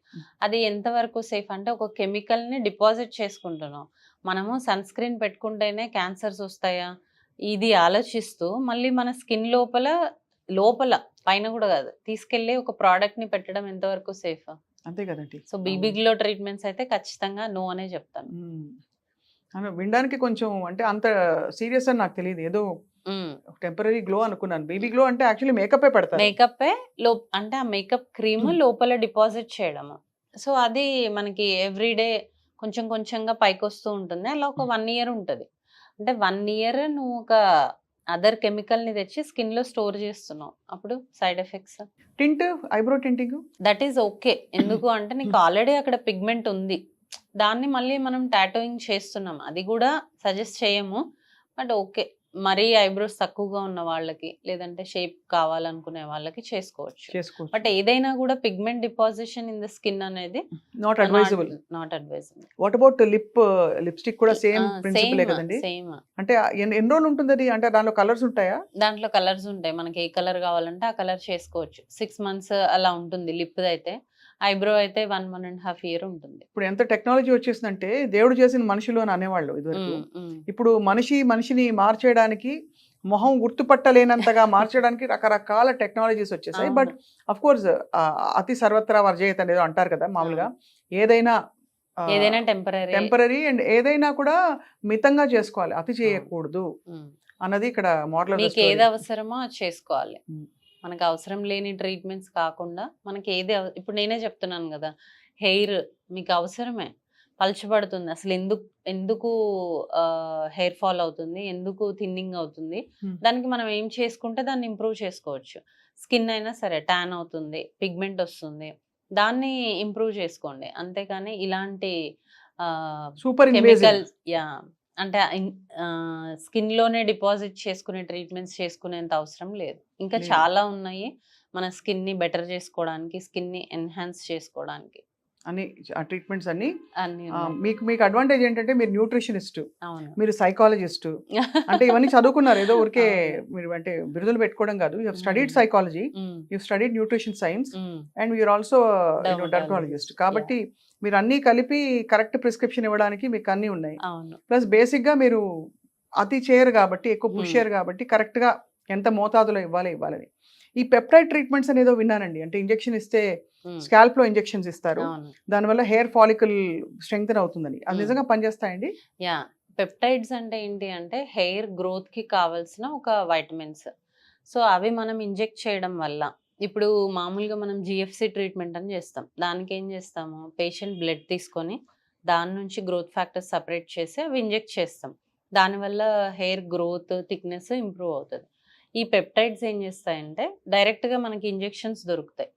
అది ఎంతవరకు సేఫ్ అంటే ఒక కెమికల్ ని డిపాజిట్ చేసుకుంటున్నాం. మనము సన్ స్క్రీన్ పెట్టుకుంటేనే క్యాన్సర్స్ వస్తాయా ఇది ఆలోచిస్తూ మళ్ళీ మన స్కిన్ లోపల లోపల పైన కూడా కాదు తీసుకెళ్లి ఒక ప్రోడక్ట్ ని పెట్టడం ఎంతవరకు సేఫ్? అంతే కదండి. సో బీబీ గ్లో ట్రీట్మెంట్స్ అయితే ఖచ్చితంగా నో అనే చెప్తాను. వినడానికి కొంచెం అంటే అంత సీరియస్ అని నాకు తెలియదు, ఏదో టెంపరీ గ్లో అనుకున్నాను. బేబీ గ్లో అంటే యాక్చువల్లీ మేకప్ పెడతారు. మేకప్ అంటే ఆ మేకప్ క్రీమ్ లోపల డిపాజిట్ చేయడము. సో అది మనకి ఎవ్రీడే కొంచెం కొంచెంగా పైకి వస్తూ ఉంటుంది. అలా ఒక 1 year ఉంటుంది. అంటే 1 year నువ్వు ఒక అదర్ కెమికల్ ని తెచ్చి స్కిన్ లో స్టోర్ చేస్తున్నావు, అప్పుడు side effects. Tint, eyebrow tinting that is okay. ఎందుకు అంటే నీకు ఆల్రెడీ అక్కడ పిగ్మెంట్ ఉంది, దాన్ని మళ్ళీ మనం టాటోయింగ్ చేస్తున్నాం, అది కూడా సజెస్ట్ చేయము. బట్ ఓకే, మరీ ఐబ్రోస్ తక్కువగా ఉన్న వాళ్ళకి లేదంటే షేప్ కావాలనుకునే వాళ్ళకి చేసుకోవచ్చు. బట్ ఏదైనా కూడా pigment deposition in the skin అనేది not advisable. Not advisable. What about lipstick కూడా సేమ్ ప్రిన్సిపలే కదండి? సేమ్. అంటే ఎన్ని రోజులు ఉంటుంది అది? అంటే దాంట్లో కలర్స్ ఉంటాయా? దాంట్లో కలర్స్ ఉంటాయి, మనకి ఏ కలర్ కావాలంటే ఆ కలర్ చేసుకోవచ్చు. 6 months అలా ఉంటుంది లిప్ అయితే. ఐబ్రో అయితే 1.5 year ఉంటుంది. ఇప్పుడు ఎంత టెక్నాలజీ వచ్చేసిందంటే దేవుడు చేసిన మనుషులు అని అనేవాళ్ళు ఇదివరకు. ఇప్పుడు మనిషిని మార్చేయడానికి, మొహం గుర్తుపట్టలేనంతగా మార్చడానికి రకరకాల టెక్నాలజీస్ వచ్చేసాయి. బట్ అఫ్ కోర్స్ అతి సర్వత్రా వర్జయత అనేది అంటారు కదా మామూలుగా. ఏదైనా టెంపరీ అండ్ ఏదైనా కూడా మితంగా చేసుకోవాలి, అతి చేయకూడదు అన్నది ఇక్కడ మోడల్. మీకు ఏది అవసరమో అది చేసుకోవాలి. మనకు అవసరం లేని ట్రీట్మెంట్స్ కాకుండా మనకి ఏది ఇప్పుడు నేనే చెప్తున్నాను కదా, హెయిర్ మీకు అవసరమే, పలచబడుతుంది, అసలు ఎందుకు హెయిర్ ఫాల్ అవుతుంది, ఎందుకు థిన్నింగ్ అవుతుంది, దానికి మనం ఏం చేసుకుంటే దాన్ని ఇంప్రూవ్ చేసుకోవచ్చు. స్కిన్ అయినా సరే ట్యాన్ అవుతుంది, పిగ్మెంట్ వస్తుంది, దాన్ని ఇంప్రూవ్ చేసుకోండి. అంతేకాని ఇలాంటి సూపర్ కెమికల్స్ అంటే స్కిన్ లోనే డిపాజిట్ చేసుకునే ట్రీట్మెంట్స్ చేసుకునేంత అవసరం లేదు. ఇంకా చాలా ఉన్నాయి మన స్కిన్ ని బెటర్ చేసుకోవడానికి, స్కిన్ ని ఎన్హాన్స్ చేసుకోవడానికి అన్ని ట్రీట్మెంట్స్ అన్ని. మీకు అడ్వాంటేజ్ ఏంటంటే మీరు న్యూట్రిషనిస్ట్, మీరు సైకాలజిస్ట్, అంటే ఇవన్నీ చదువుకున్నారు, ఏదో ఊరికే మీరు అంటే బిరుదులు పెట్టుకోవడం కాదు. You have studied psychology, you studied nutrition science and you're also dermatologist. కాబట్టి మీరు అన్ని కలిపి కరెక్ట్ ప్రిస్క్రిప్షన్ ఇవ్వడానికి మీకు అన్ని ఉన్నాయి. ప్లస్ బేసిక్ గా మీరు అతి చేయరు కాబట్టి, ఎక్కువ పుష్ చేయరు కాబట్టి కరెక్ట్ గా ఎంత మోతాదులో ఇవ్వాలని. ఈ పెప్టైడ్ ట్రీట్మెంట్స్ అనేదో విన్నానండి, అంటే ఇంజెక్షన్ ఇస్తే స్కాల్ప్ లో ఇంజెక్షన్స్ ఇస్తారు, దానివల్ల హెయిర్ ఫాలికల్ స్ట్రెంగ్తన్ అవుతుందని. అది నిజంగా పనిచేస్తాయండి? పెప్టైడ్స్ అంటే ఏంటి అంటే హెయిర్ గ్రోత్ కి కావాల్సిన ఒక వైటమిన్స్. సో అవి మనం ఇంజెక్ట్ చేయడం వల్ల, ఇప్పుడు మామూలుగా మనం జిఎఫ్సి ట్రీట్మెంట్ అని చేస్తాం, దానికి ఏం చేస్తాము, పేషెంట్ బ్లడ్ తీసుకొని దాని నుంచి గ్రోత్ ఫ్యాక్టర్స్ సపరేట్ చేసి అవి ఇంజెక్ట్ చేస్తాం. దానివల్ల హెయిర్ గ్రోత్, థిక్నెస్ ఇంప్రూవ్ అవుతుంది. ఈ పెప్టైడ్స్ ఏం చేస్తాయంటే డైరెక్ట్గా మనకి ఇంజెక్షన్స్ దొరుకుతాయి.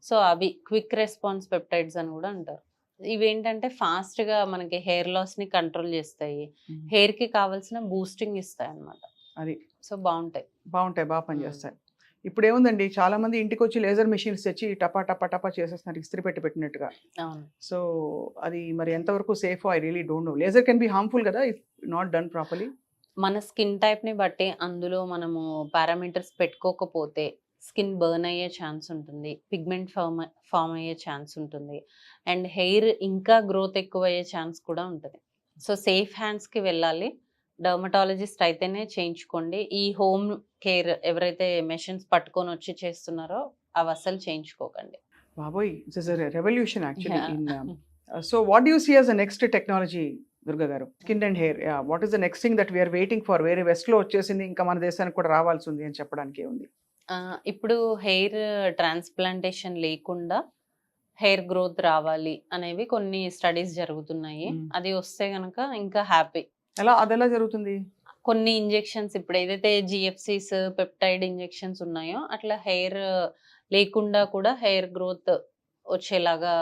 సో అవి క్విక్ రెస్పాన్స్ పెప్టైడ్స్ అని కూడా అంటారు. ఇవేంటంటే ఫాస్ట్గా మనకి హెయిర్ లాస్ని కంట్రోల్ చేస్తాయి, హెయిర్కి కావాల్సిన బూస్టింగ్ ఇస్తాయి అన్నమాట. అది సో బాగుంటాయి, బాగా పనిచేస్తాయి. ఇప్పుడు ఏముందండి, చాలా మంది ఇంటికి వచ్చి లేజర్ మెషిన్స్ తెచ్చి టపా టపా టపా చేసేస్తున్నారు, ఇస్త్రీ పెట్టినట్టుగా. సో అది మరి ఎంతవరకు safe? I really don't know. Laser can be harmful కదా ఇఫ్ నాట్ డన్ ప్రాపర్లీ. మన స్కిన్ టైప్ని బట్టి అందులో మనము పారామీటర్స్ పెట్టుకోకపోతే స్కిన్ బర్న్ అయ్యే ఛాన్స్ ఉంటుంది, పిగ్మెంట్ ఫామ్ అయ్యే ఛాన్స్ ఉంటుంది, అండ్ హెయిర్ ఇంకా గ్రోత్ ఎక్కువ అయ్యే ఛాన్స్ కూడా ఉంటుంది. సో సేఫ్ హ్యాండ్స్కి వెళ్ళాలి, డర్మటాలజిస్ట్ అయితేనే చేయించుకోండి. ఈ హోమ్ కేర్ ఎవరైతే మెషిన్స్ పట్టుకొని వచ్చి చేస్తున్నారో అవి అసలు చేయించుకోకండి. బాబోయ్, it's is a revolution actually in so what do you see as the next technology Durga garu? Skin and hair, what is the next thing that we are waiting for? వేరే వెస్ట్ లో వచ్చేసింది, ఇంకా మన దేశానికి కూడా రావాల్సి ఉంది అని చెప్పడానికి ఏముంది? ఇప్పుడు హెయిర్ ట్రాన్స్ప్లాంటేషన్ లేకుండా హెయిర్ గ్రోత్ రావాలి అనేవి కొన్ని స్టడీస్ జరుగుతున్నాయి. అది వస్తే గనక ఇంకా హ్యాపీ. అదెలా జరుగుతుంది? కొన్ని ఇంజెక్షన్స్ ఇప్పుడు ఏదైతే జిఎఫ్సిస్ పెప్టైడ్ ఇంజెక్షన్స్ ఉన్నాయో అట్లా హెయిర్ లేకుండా కూడా హెయిర్ గ్రోత్ వచ్చేలాగా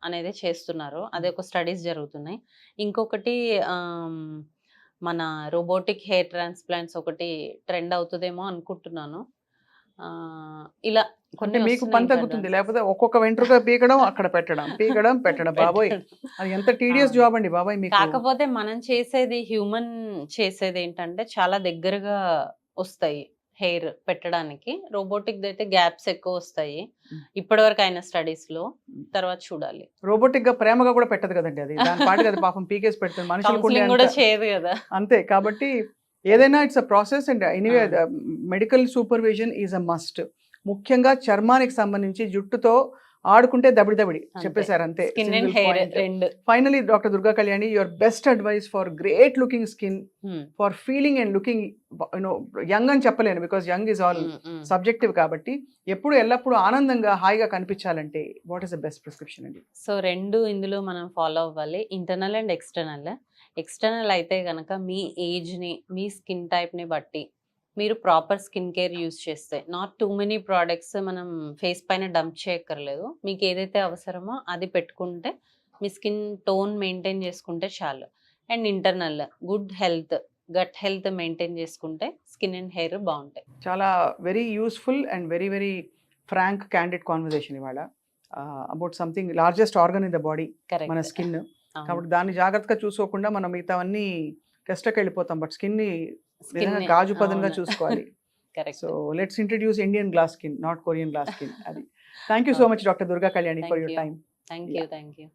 అనేది చేస్తున్నారు. అదే ఒక స్టడీస్ జరుగుతున్నాయి. ఇంకొకటి మన రోబోటిక్ హెయిర్ ట్రాన్స్ప్లాంట్స్ ఒకటి ట్రెండ్ అవుతుందేమో అనుకుంటున్నాను. ఇలా అంటే కొన్ని మీకు పని వస్తున్నాయి తగ్గుతుంది, లేకపోతే ఒక్కొక్క వెంట్రుక పీకడం అక్కడ పెట్టడం, పీకడం పెట్టడం. బాబోయ్, అది ఎంత టీడియస్ అవును. జాబ్ అండి బాబాయ్ మీకు. కాకపోతే మనం చేసేది హ్యూమన్ చేసేది ఏంటంటే చాలా దగ్గరగా వస్తాయి హెయిర్ పెట్టడానికి. రోబోటిక్ అయితే గ్యాప్స్ ఎక్కువ వస్తాయి ఇప్పటి వరకు అయిన స్టడీస్ లో. తర్వాత చూడాలి. రోబోటిక్ గా ప్రేమగా కూడా పెట్టదు కదండి అది, దాని పాటికి అది పాపం పీకేసి పెడుతుంది. మనుషులకు ఉండే కౌన్సిలింగ్ కూడా అంత- చేయదు కదా. అంతే. కాబట్టి ఏదైనా it's a process and anyway ఆ. Medical supervision is a must. ముఖ్యంగా చర్మానికి సంబంధించి జుట్టుతో ఆడుకుంటే దబిడి దబిడి చెప్పేశారు అంతే. స్కిన్ అండ్ హెయిర్ రెండు. Finally doctor Durga Kalyani, your best advice for great looking skin, for feeling and looking young అని చెప్పలేను, because young is all subjective. కాబట్టి ఎప్పుడు ఎల్లప్పుడూ ఆనందంగా హాయిగా కనిపించాలంటే what is the best prescription అండి? సో రెండు ఇందులో మనం ఫాలో అవ్వాలి, ఇంటర్నల్ అండ్ ఎక్స్టర్నల్. ఎక్స్టర్నల్ అయితే కనుక మీ ఏజ్ని మీ స్కిన్ టైప్ని బట్టి మీరు ప్రాపర్ స్కిన్ కేర్ యూస్ చేస్తే, నాట్ టూ మెనీ ప్రోడక్ట్స్ మనం ఫేస్ పైన డంప్ చేయక్కర్లేదు. మీకు ఏదైతే అవసరమో అది పెట్టుకుంటే మీ స్కిన్ టోన్ మెయింటైన్ చేసుకుంటే చాలు. And internal good health, gut health maintain చేసుకుంటే స్కిన్ అండ్ హెయిర్ బాగుంటాయి. చాలా very useful and very very frank candid conversation ఇవాళ about something largest organ in the body, మన స్కిన్. కాబట్టి దాన్ని జాగ్రత్తగా చూసుకోకుండా మనం మిగతావన్నీ టెస్ట్కి వెళ్ళిపోతాం, బట్ స్కిన్ని గాజు పదంగా చూసుకోవాలి. So let's introduce Indian glass skin, not Korean glass skin. అది. Thank you so much doctor Durga Kalyani for your time. Thank you.